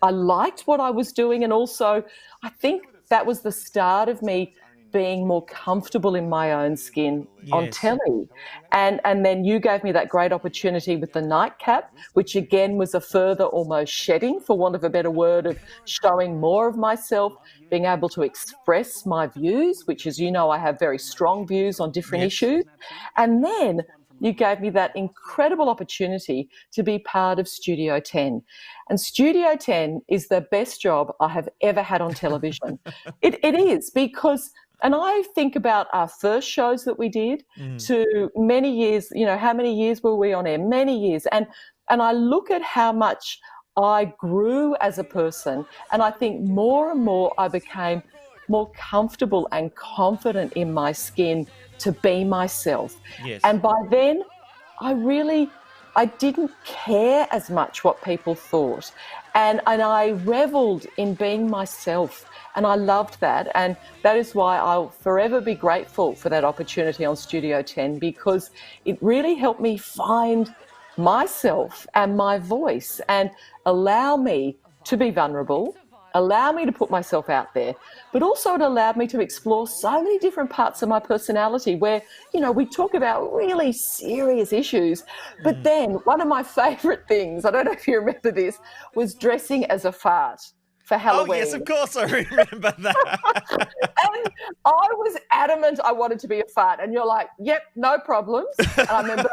I liked what I was doing. And also I think that was the start of me being more comfortable in my own skin on Yes. telly. And then you gave me that great opportunity with the nightcap, which again was a further almost shedding, for want of a better word, of showing more of myself, being able to express my views, which, as you know, I have very strong views on different issues. And then you gave me that incredible opportunity to be part of Studio 10. And Studio 10 is the best job I have ever had on television. It is, because, and I think about our first shows that we did to many years, you know, how many years were we on air? Many years. And I look at how much I grew as a person, and I think more and more I became more comfortable and confident in my skin to be myself. Yes. And by then, I didn't care as much what people thought. And I reveled in being myself. And I loved that. And that is why I'll forever be grateful for that opportunity on Studio 10, because it really helped me find myself and my voice and allow me to be vulnerable, allow me to put myself out there, but also it allowed me to explore so many different parts of my personality where, you know, we talk about really serious issues, but then one of my favourite things, I don't know if you remember this, was dressing as a fart for Halloween. Oh, yes, of course I remember that. And I was adamant I wanted to be a fart. And you're like, yep, no problems. And I remember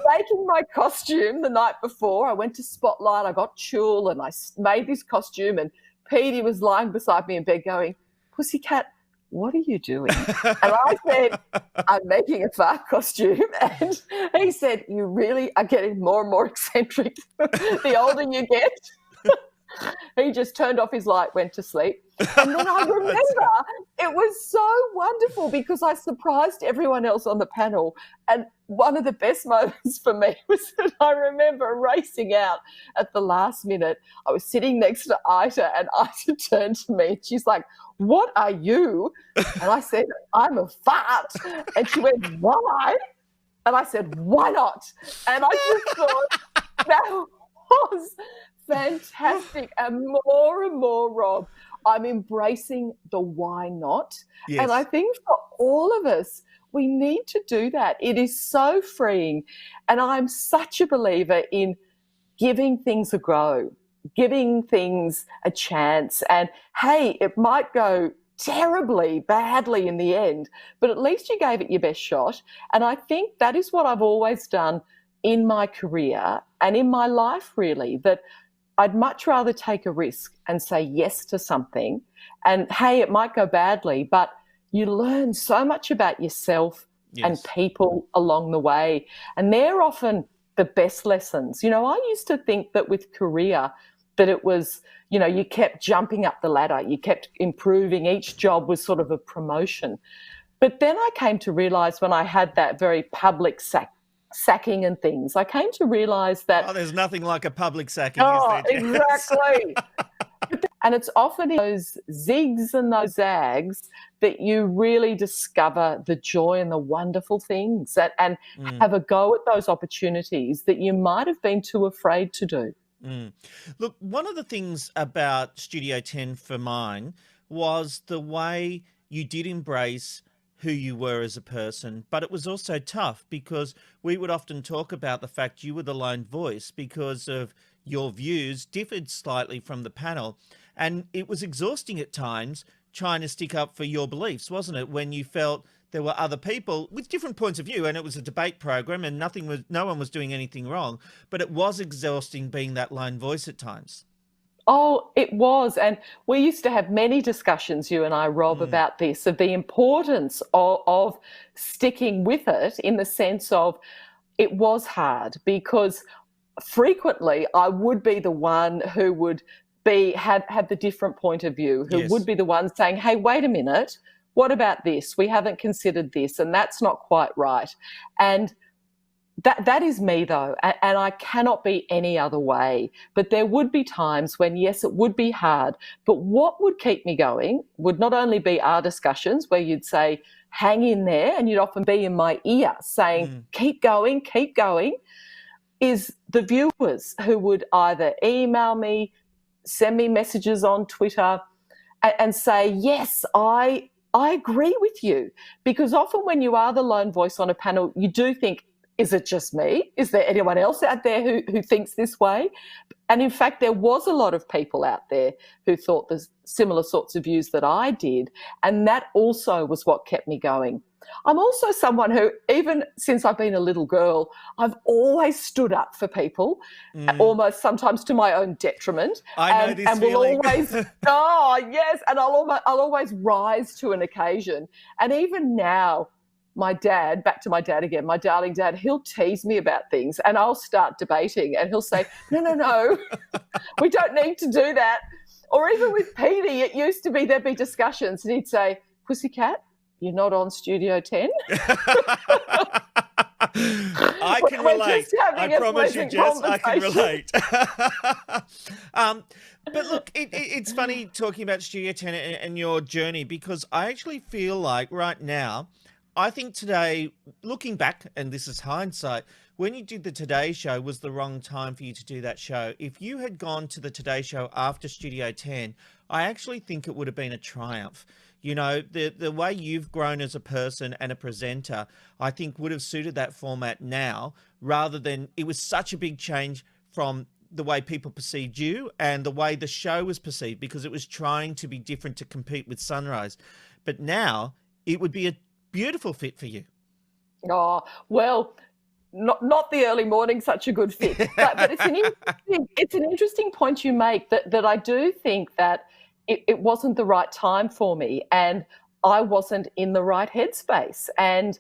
making my costume the night before. I went to Spotlight, I got tulle, and I made this costume. And Petey was lying beside me in bed going, Pussycat, what are you doing? And I said, I'm making a fart costume. And he said, you really are getting more and more eccentric the older you get. He just turned off his light, went to sleep. And then I remember it was so wonderful because I surprised everyone else on the panel. And one of the best moments for me was that I remember racing out at the last minute. I was sitting next to Ita, and Ita turned to me and she's like, what are you? And I said, I'm a fart. And she went, why? And I said, why not? And I just thought that was fantastic. And more, Rob, I'm embracing the why not. Yes. And I think for all of us, we need to do that. It is so freeing. And I'm such a believer in giving things a go, giving things a chance. And hey, it might go terribly badly in the end, but at least you gave it your best shot. And I think that is what I've always done in my career and in my life, really, that I'd much rather take a risk and say yes to something. And hey, it might go badly, but you learn so much about yourself and people along the way. And they're often the best lessons. You know, I used to think that with career that it was, you know, you kept jumping up the ladder, you kept improving, each job was sort of a promotion. But then I came to realise when I had that very public sacking and things, I came to realise that... Oh, there's nothing like a public sacking, is there, Jess? Exactly. And it's often in those zigs and those zags that you really discover the joy and the wonderful things and have a go at those opportunities that you might have been too afraid to do. Look, one of the things about Studio 10 for mine was the way you did embrace who you were as a person, but it was also tough because we would often talk about the fact you were the lone voice because of your views differed slightly from the panel. And it was exhausting at times trying to stick up for your beliefs, wasn't it? When you felt there were other people with different points of view and it was a debate program and no one was doing anything wrong, but it was exhausting being that lone voice at times. Oh, it was. And we used to have many discussions, you and I, Rob, about this, of the importance of sticking with it in the sense of it was hard because frequently I would be the one who would have the different point of view, who would be the one saying, hey, wait a minute, what about this? We haven't considered this and that's not quite right. And that is me, though, and I cannot be any other way. But there would be times when, yes, it would be hard, but what would keep me going would not only be our discussions where you'd say, hang in there, and you'd often be in my ear saying, keep going, is the viewers who would either email me, send me messages on Twitter and say, yes, I I agree with you, because often when you are the lone voice on a panel, you do think, is it just me? Is there anyone else out there who thinks this way? And in fact, there was a lot of people out there who thought the similar sorts of views that I did. And that also was what kept me going. I'm also someone who, even since I've been a little girl, I've always stood up for people, almost sometimes to my own detriment. I know this feeling. Will always, oh yes, and I'll always rise to an occasion. And even now, my dad, back to my dad again, my darling dad, he'll tease me about things and I'll start debating and he'll say, no, we don't need to do that. Or even with Petey, it used to be there'd be discussions and he'd say, Pussycat, you're not on Studio 10? I can relate. I promise you, Jess, I can relate. But look, it's funny talking about Studio 10 and your journey, because I actually feel like right now, I think today, looking back, and this is hindsight, when you did the Today Show was the wrong time for you to do that show. If you had gone to the Today Show after Studio 10, I actually think it would have been a triumph. You know, the way you've grown as a person and a presenter, I think would have suited that format now, rather than, it was such a big change from the way people perceived you and the way the show was perceived, because it was trying to be different to compete with Sunrise. But now it would be a beautiful fit for you. Oh, well, not the early morning, such a good fit. But it's an interesting point you make, that I do think that it wasn't the right time for me and I wasn't in the right headspace. And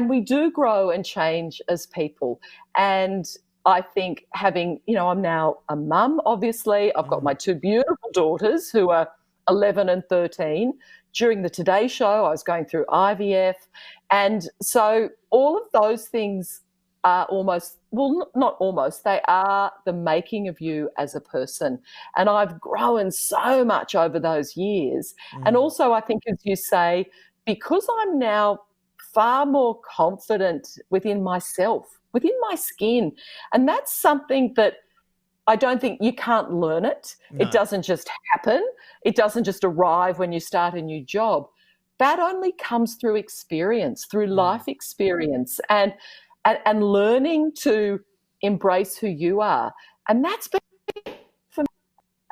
we do grow and change as people. And I think having, I'm now a mum, obviously. I've got my two beautiful daughters who are 11 and 13. During the Today Show, I was going through IVF. And so all of those things are not almost, they are the making of you as a person. And I've grown so much over those years. And also, I think, as you say, because I'm now far more confident within myself, within my skin, and that's something that I don't think, you can't learn it. No. It doesn't just happen. It doesn't just arrive when you start a new job. That only comes through experience, through life experience and learning to embrace who you are. And that's been for me,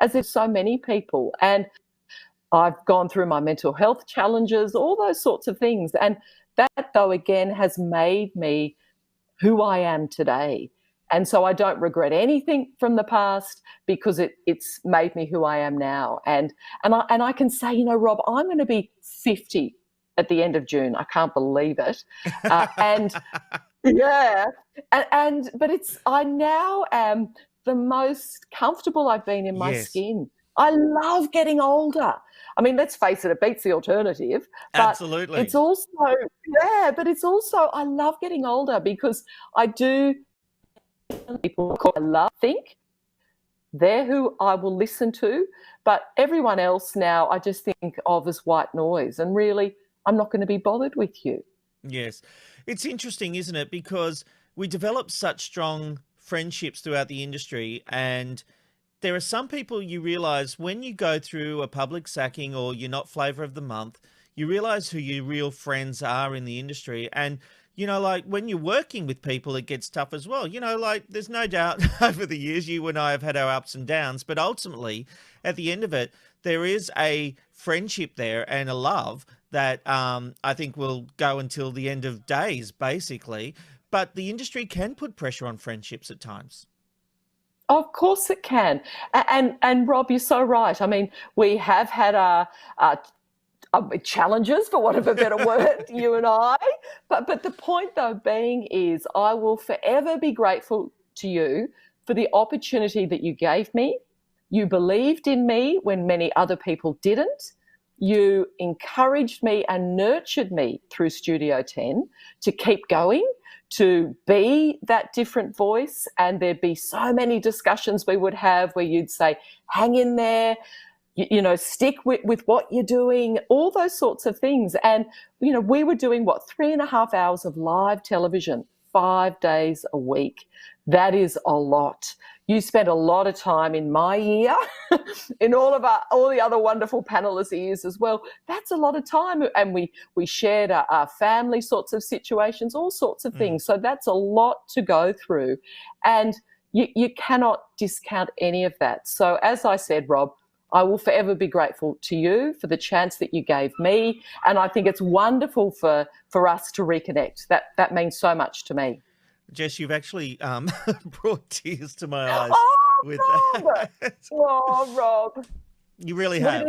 as there's so many people. And I've gone through my mental health challenges, all those sorts of things. And that, though, again, has made me who I am today. And so I don't regret anything from the past, because it's made me who I am now. And I can say, Rob, I'm going to be 50 at the end of June. I can't believe it. And yeah, but I now am the most comfortable I've been in my skin. I love getting older. I mean, let's face it beats the alternative. But absolutely. It's also, I love getting older, because I do. People I love, think they're who I will listen to, but everyone else now I just think of as white noise, and really I'm not going to be bothered with you. Yes. It's interesting, isn't it? Because we develop such strong friendships throughout the industry, and there are some people you realise when you go through a public sacking or you're not flavour of the month, you realise who your real friends are in the industry. And like when you're working with people, it gets tough as well. There's no doubt over the years, you and I have had our ups and downs, but ultimately at the end of it, there is a friendship there and a love that I think will go until the end of days, basically. But the industry can put pressure on friendships at times. Of course it can. And Rob, you're so right. I mean, we have had our challenges, for want of a better word, you and I. But the point, though, being is I will forever be grateful to you for the opportunity that you gave me. You believed in me when many other people didn't. You encouraged me and nurtured me through Studio 10 to keep going, to be that different voice. And there'd be so many discussions we would have where you'd say, hang in there, stick with what you're doing, all those sorts of things. And, we were doing, 3.5 hours of live television, 5 days a week. That is a lot. You spent a lot of time in my ear, in all the other wonderful panelists' ears as well. That's a lot of time, and we shared our family sorts of situations, all sorts of things. So that's a lot to go through, and you cannot discount any of that. So as I said, Rob, I will forever be grateful to you for the chance that you gave me, and I think it's wonderful for us to reconnect. That means so much to me. Jess, you've actually brought tears to my eyes. Rob! Oh, Rob. You really have.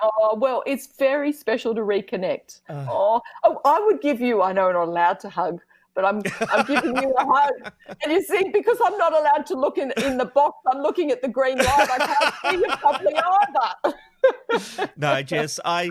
Oh, well, it's very special to reconnect. I would give you, I know I'm not allowed to hug, but I'm giving you a hug. And you see, because I'm not allowed to look in the box, I'm looking at the green light. I can't see you properly either. No, Jess, I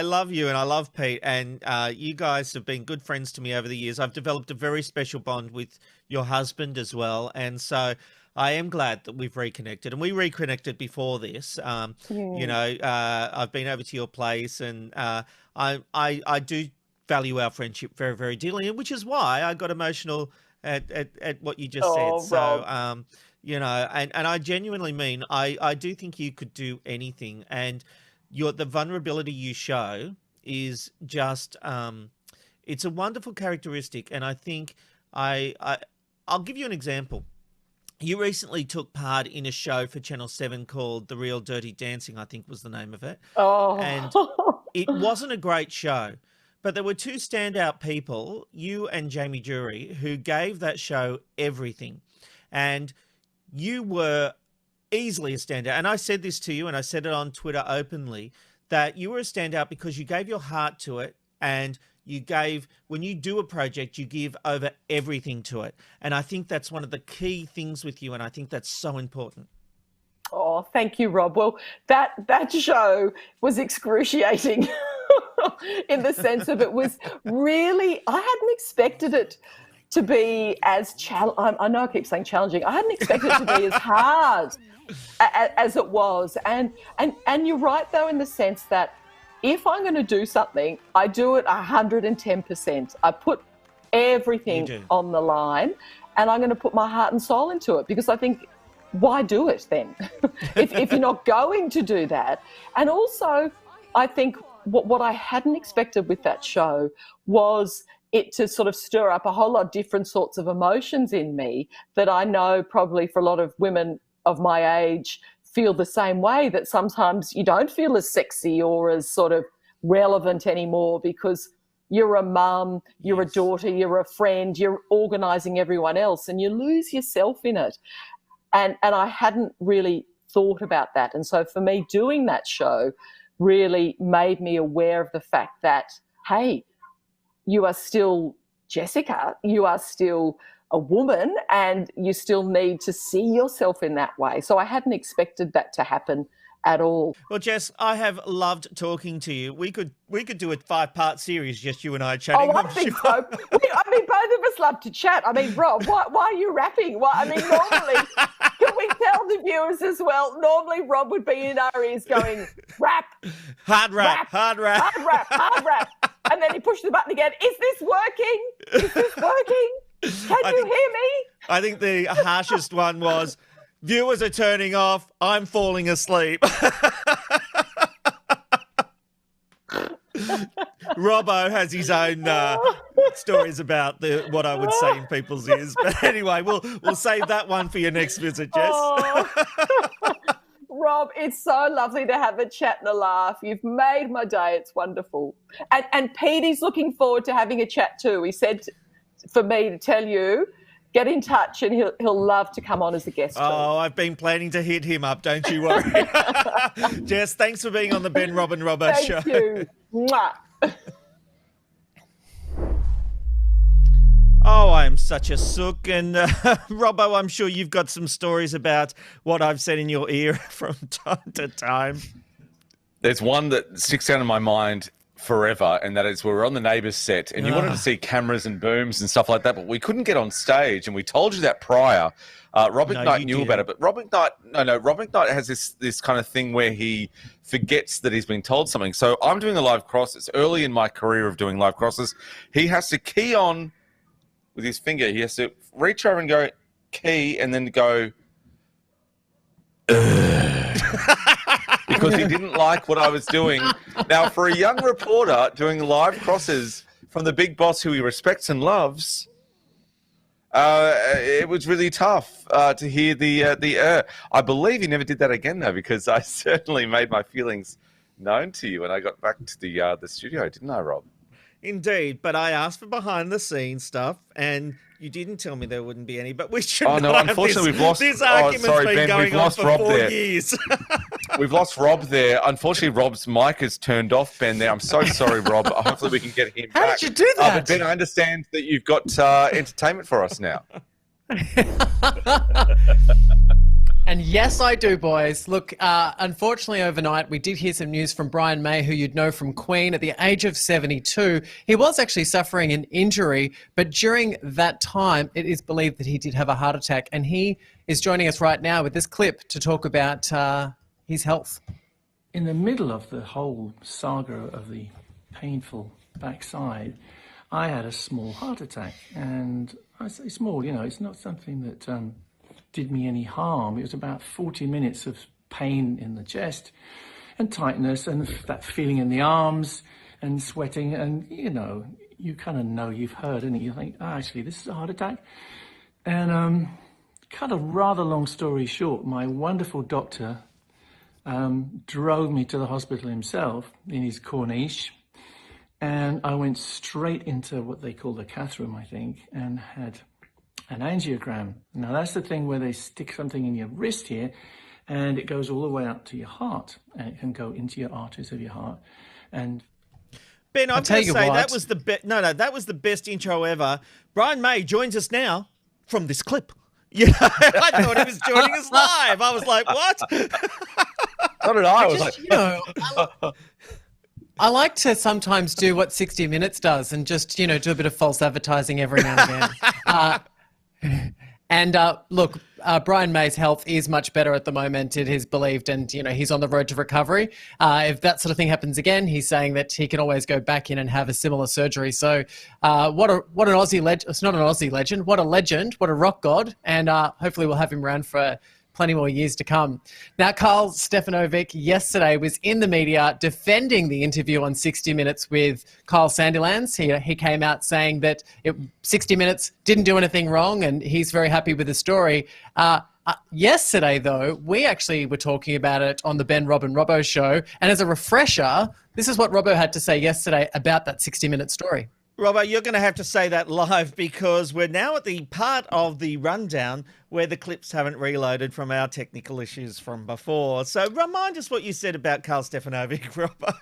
love you and I love Pete, and you guys have been good friends to me over the years. I've developed a very special bond with your husband as well, and so I am glad that we've reconnected, and we reconnected before this. I've been over to your place, and I do value our friendship very, very dearly, which is why I got emotional at what you just said. So, Rob. And I genuinely mean, I do think you could do anything, and the vulnerability you show is just, it's a wonderful characteristic. And I think I'll give you an example. You recently took part in a show for Channel 7 called The Real Dirty Dancing, I think was the name of it. Oh. And it wasn't a great show, but there were two standout people, you and Jamie Jury, who gave that show everything. And you were easily a standout. And I said this to you, and I said it on Twitter openly, that you were a standout because you gave your heart to it, and when you do a project, you give over everything to it. And I think that's one of the key things with you, and I think that's so important. Oh, thank you, Rob. Well, that show was excruciating in the sense of it was really, I hadn't expected it to be as I know I keep saying challenging. I hadn't expected it to be as hard as it was. And you're right, though, in the sense that if I'm going to do something, I do it 110%. I put everything on the line, and I'm going to put my heart and soul into it, because I think, why do it then if you're not going to do that? And also, I think what I hadn't expected with that show was it to sort of stir up a whole lot of different sorts of emotions in me that I know probably for a lot of women of my age feel the same way, that sometimes you don't feel as sexy or as sort of relevant anymore because you're a mum, you're a daughter, you're a friend, you're organising everyone else, and you lose yourself in it. And I hadn't really thought about that. And so for me, doing that show really made me aware of the fact that, hey, you are still Jessica, you are still a woman, and you still need to see yourself in that way. So I hadn't expected that to happen at all. Well, Jess, I have loved talking to you. We could do a 5-part series, just you and I chatting. Oh, I think so. I mean, both of us love to chat. I mean, Rob, why are you rapping? I mean, normally, can we tell the viewers as well? Normally, Rob would be in our ears going, rap, hard rap, hard rap, hard rap, hard rap. And then he pushed the button again. Is this working? Is this working? Can you hear me? I think the harshest one was, viewers are turning off, I'm falling asleep. Robbo has his own stories about what I would say in people's ears. But anyway, we'll save that one for your next visit, Jess. Oh. Rob, it's so lovely to have a chat and a laugh. You've made my day. It's wonderful. And Petey's looking forward to having a chat too. He said for me to tell you, get in touch, and he'll love to come on as a guest. Oh, I've been planning to hit him up, don't you worry. Jess, thanks for being on the Ben, Rob and Robbo Show. Thank you. Mwah. Oh, I'm such a sook. And Robbo, I'm sure you've got some stories about what I've said in your ear from time to time. There's one that sticks out in my mind forever, and that is we were on the Neighbours set, and you wanted to see cameras and booms and stuff like that, but we couldn't get on stage, and we told you that prior. Rob McKnight knew about it, but Rob McKnight has this kind of thing where he forgets that he's been told something. So I'm doing a live cross. It's early in my career of doing live crosses. He has to key on with his finger. He has to reach over and go, key and then go, because he didn't like what I was doing. Now, for a young reporter doing live crosses from the big boss who he respects and loves, it was really tough to hear the. I believe he never did that again, though, because I certainly made my feelings known to you when I got back to the studio, didn't I, Rob? Indeed, but I asked for behind-the-scenes stuff, and you didn't tell me there wouldn't be any. But we should. Oh no! Unfortunately, we've lost. This argument's been Ben, going we've lost on for Rob 4 there. years. We've lost Rob there. Unfortunately, Rob's mic is turned off, Ben. There, I'm so sorry, Rob. Hopefully, we can get him back. How did you do that? But Ben, I understand that you've got entertainment for us now. And yes, I do, boys. Look, unfortunately, overnight, we did hear some news from Brian May, who you'd know from Queen. At the age of 72, he was actually suffering an injury, but during that time, it is believed that he did have a heart attack, and he is joining us right now with this clip to talk about his health. In the middle of the whole saga of the painful backside, I had a small heart attack, and I say small, you know, it's not something that did me any harm. It was about 40 minutes of pain in the chest and tightness and that feeling in the arms and sweating, and you know you've heard, and you think, actually this is a heart attack. And cut a rather long story short, my wonderful doctor drove me to the hospital himself in his Corniche, and I went straight into what they call the cath room, I think, and had an angiogram. Now that's the thing where they stick something in your wrist here, and it goes all the way up to your heart, and it can go into your arteries of your heart. And Ben, I'm going to say that was the best. No, that was the best intro ever. Brian May joins us now from this clip. Yeah, I thought he was joining us live. I was like, what? So did I. Was like, I like to sometimes do what 60 Minutes does and just, do a bit of false advertising every now and again. Look, Brian May's health is much better at the moment, it is believed, and, he's on the road to recovery. If that sort of thing happens again, he's saying that he can always go back in and have a similar surgery. So what an Aussie legend. It's not an Aussie legend. What a legend. What a rock god. And hopefully we'll have him around for plenty more years to come. Now, Karl Stefanovic yesterday was in the media defending the interview on 60 Minutes with Kyle Sandilands. He came out saying that 60 Minutes didn't do anything wrong and he's very happy with the story. Yesterday, though, we actually were talking about it on the Ben, Rob and Robbo show. And as a refresher, this is what Robbo had to say yesterday about that 60 Minute story. Robbo, you're going to have to say that live because we're now at the part of the rundown where the clips haven't reloaded from our technical issues from before. So remind us what you said about Karl Stefanovic, Robbo.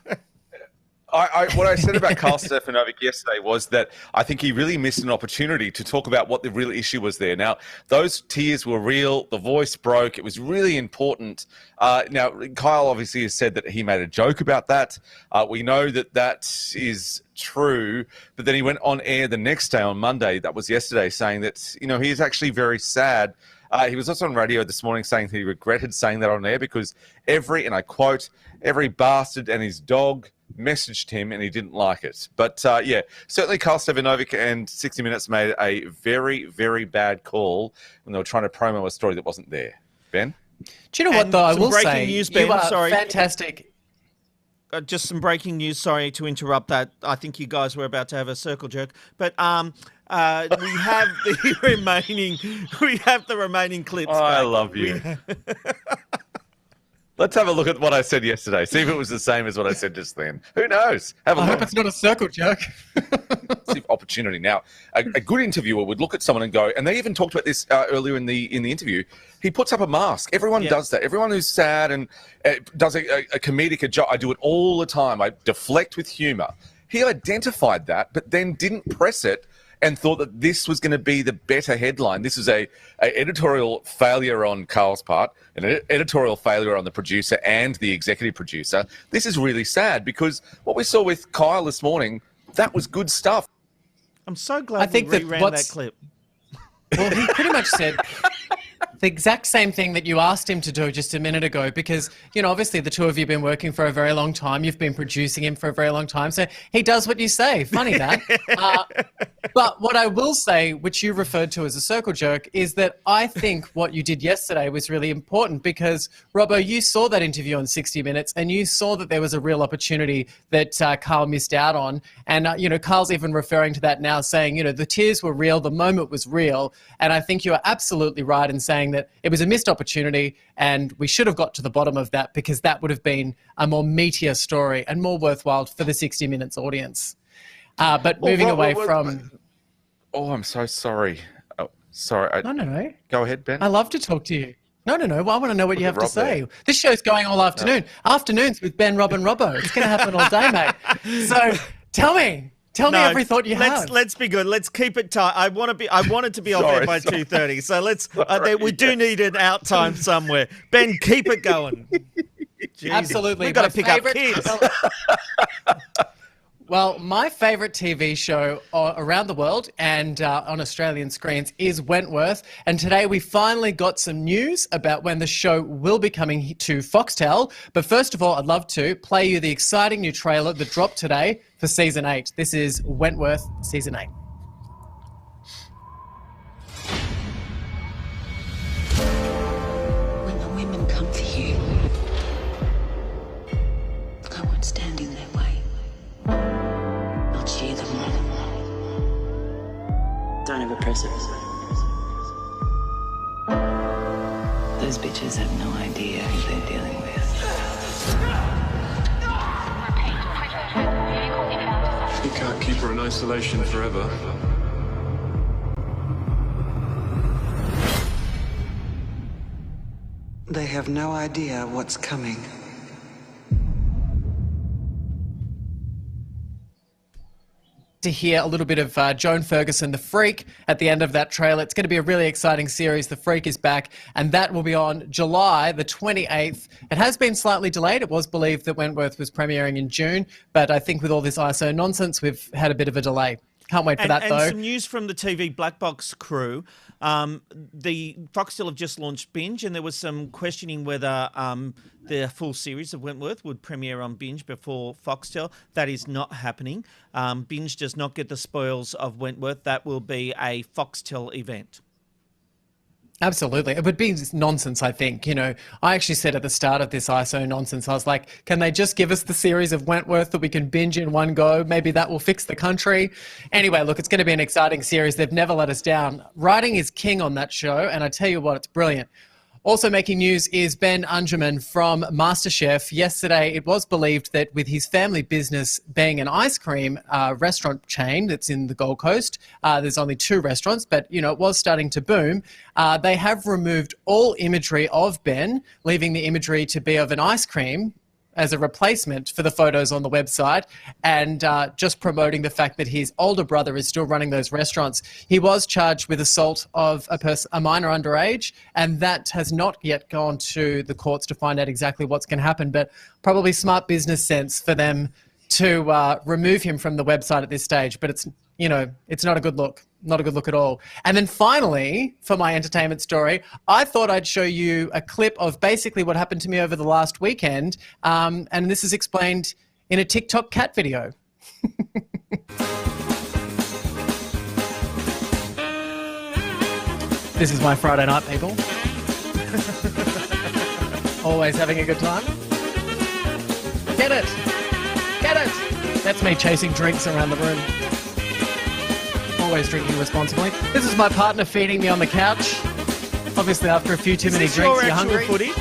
What I said about Karl Stefanovic yesterday was that I think he really missed an opportunity to talk about what the real issue was there. Now, those tears were real. The voice broke. It was really important. Now, Kyle obviously has said that he made a joke about that. We know that is true. But then he went on air the next day on Monday, that was yesterday, saying that, he is actually very sad. He was also on radio this morning saying that he regretted saying that on air because and I quote, every bastard and his dog messaged him and he didn't like it. But certainly Karl Stefanovic and 60 Minutes made a very, very bad call when they were trying to promo a story that wasn't there. Ben? Do you know what, though? I will say, news, Ben, you are sorry. fantastic. Just some breaking news. Sorry to interrupt that. I think you guys were about to have a circle jerk, but we have the remaining clips. Oh, I love you. Let's have a look at what I said yesterday. See if it was the same as what I said just then. Who knows? Have a look. I hope it's not a circle jerk. See if opportunity. Now, a good interviewer would look at someone and go, and they even talked about this earlier in the interview. He puts up a mask. Everyone does that. Everyone who's sad and does a comedic job. I do it all the time. I deflect with humor. He identified that, but then didn't press it and thought that this was going to be the better headline. This is a editorial failure on Karl's part, an editorial failure on the producer and the executive producer. This is really sad because what we saw with Kyle this morning, that was good stuff. I'm so glad we reran that clip. Well, he pretty much said the exact same thing that you asked him to do just a minute ago because, obviously the two of you have been working for a very long time. You've been producing him for a very long time. So he does what you say. Funny that. But what I will say, which you referred to as a circle jerk, is that I think what you did yesterday was really important because, Robbo, you saw that interview on 60 Minutes and you saw that there was a real opportunity that Carl missed out on. And, Carl's even referring to that now, saying, the tears were real, the moment was real. And I think you are absolutely right in saying that it was a missed opportunity and we should have got to the bottom of that because that would have been a more meatier story and more worthwhile for the 60 Minutes audience. But moving away from... Oh, I'm so sorry. Oh, sorry. No. Go ahead, Ben. I love to talk to you. No. Well, I want to know what you have to say. There. This show's going all afternoon. Afternoons with Ben, Rob, and Robbo. It's going to happen all day, mate. So tell me every thought you have. Let's be good. Let's keep it tight. I wanted to be off air by 2:30. So let's. We do need an out time somewhere. Ben, keep it going. Jesus. Absolutely. We've got to pick up kids. Well, my favourite TV show around the world and on Australian screens is Wentworth. And today we finally got some news about when the show will be coming to Foxtel. But first of all, I'd love to play you the exciting new trailer that dropped today for Season 8. This is Wentworth Season 8. When the women come for you, I won't stand in their way. I'll cheer them on. Don't ever press it. Those bitches have no idea who they're dealing with. You can't keep her in isolation forever. They have no idea what's coming. To hear a little bit of Joan Ferguson, The Freak, at the end of that trailer. It's going to be a really exciting series. The Freak is back, and that will be on July the 28th. It has been slightly delayed. It was believed that Wentworth was premiering in June, but I think with all this ISO nonsense, we've had a bit of a delay. Can't wait for that, though. And some news from the TV Black Box crew. The Foxtel have just launched Binge, and there was some questioning whether the full series of Wentworth would premiere on Binge before Foxtel. That is not happening. Binge does not get the spoils of Wentworth. That will be a Foxtel event. Absolutely. It would be nonsense, I think. I actually said at the start of this ISO nonsense, I was like, can they just give us the series of Wentworth that we can binge in one go? Maybe that will fix the country. Anyway, look, it's going to be an exciting series. They've never let us down. Writing is king on that show, and I tell you what, it's brilliant. Also making news is Ben Ungerman from MasterChef. Yesterday, it was believed that with his family business being an ice cream restaurant chain that's in the Gold Coast, there's only 2 restaurants, but, it was starting to boom. They have removed all imagery of Ben, leaving the imagery to be of an ice cream as a replacement for the photos on the website, and just promoting the fact that his older brother is still running those restaurants. He was charged with assault of a minor underage, and that has not yet gone to the courts to find out exactly what's going to happen, but probably smart business sense for them to remove him from the website at this stage. But it's not a good look. Not a good look at all. And then finally, for my entertainment story, I thought I'd show you a clip of basically what happened to me over the last weekend. And this is explained in a TikTok cat video. This is my Friday night, people. Always having a good time. Get it. Get it. That's me chasing drinks around the room. Always drinking responsibly. This is my partner feeding me on the couch. Obviously, after a few too many drinks, you're hungry. Footage?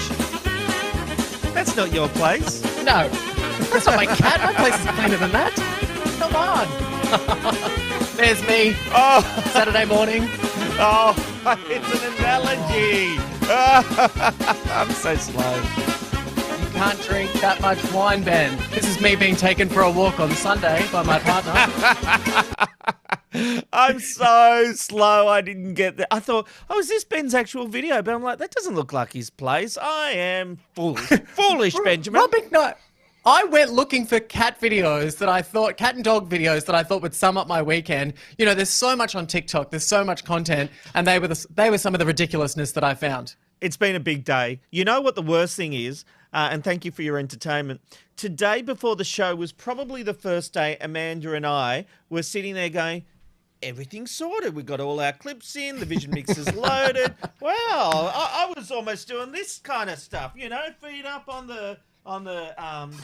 That's not your place. No, that's not my cat. My place is cleaner than that. Come on. There's me. Saturday morning. Oh, it's an analogy. I'm so slow. You can't drink that much wine, Ben. This is me being taken for a walk on Sunday by my partner. I'm so slow. I didn't get that. I thought, is this Ben's actual video? But I'm like, that doesn't look like his place. I am foolish. Foolish, Benjamin. Robin, no. I went looking for cat videos that I thought, cat and dog videos that I thought would sum up my weekend. There's so much on TikTok. There's so much content. And they were some of the ridiculousness that I found. It's been a big day. You know what the worst thing is? And thank you for your entertainment. Today before the show was probably the first day Amanda and I were sitting there going, everything's sorted. We've got all our clips in. The Vision Mix is loaded. Wow, I was almost doing this kind of stuff, you know, feet up on the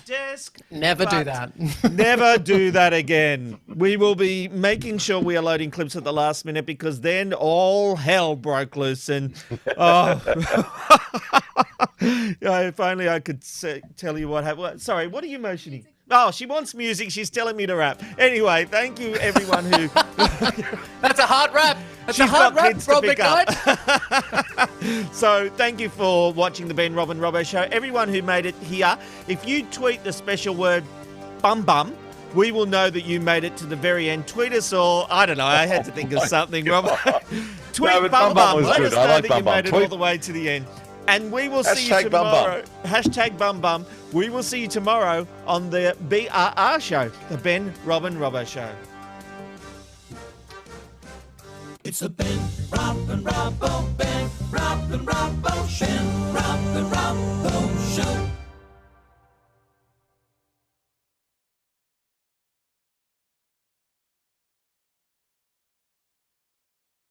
desk. Never do But that. Never do that again. We will be making sure we are loading clips at the last minute because then all hell broke loose. And if only I could tell you what happened. Sorry, what are you motioning? Oh, she wants music. She's telling me to rap. Anyway, thank you everyone who... That's a hard rap. That's She's a hard got rap, kids to Rob pick McKnight. up. So thank you for watching the Ben, Rob and Robbo Show. Everyone who made it here, if you tweet the special word bum bum, we will know that you made it to the very end. Tweet us or, I don't know, I had to think of something, Rob. Tweet No, but bum bum. Let us I know like that bum you bum. made it all the way to the end. And we will see you Hashtag bum bum. tomorrow. Hashtag bum bum. We will see you tomorrow on the BRR show, the Ben, Rob and Robbo Show. It's the Ben, Rob and Robbo, Ben, Rob and Robbo, Ben, Rob and Robbo Show.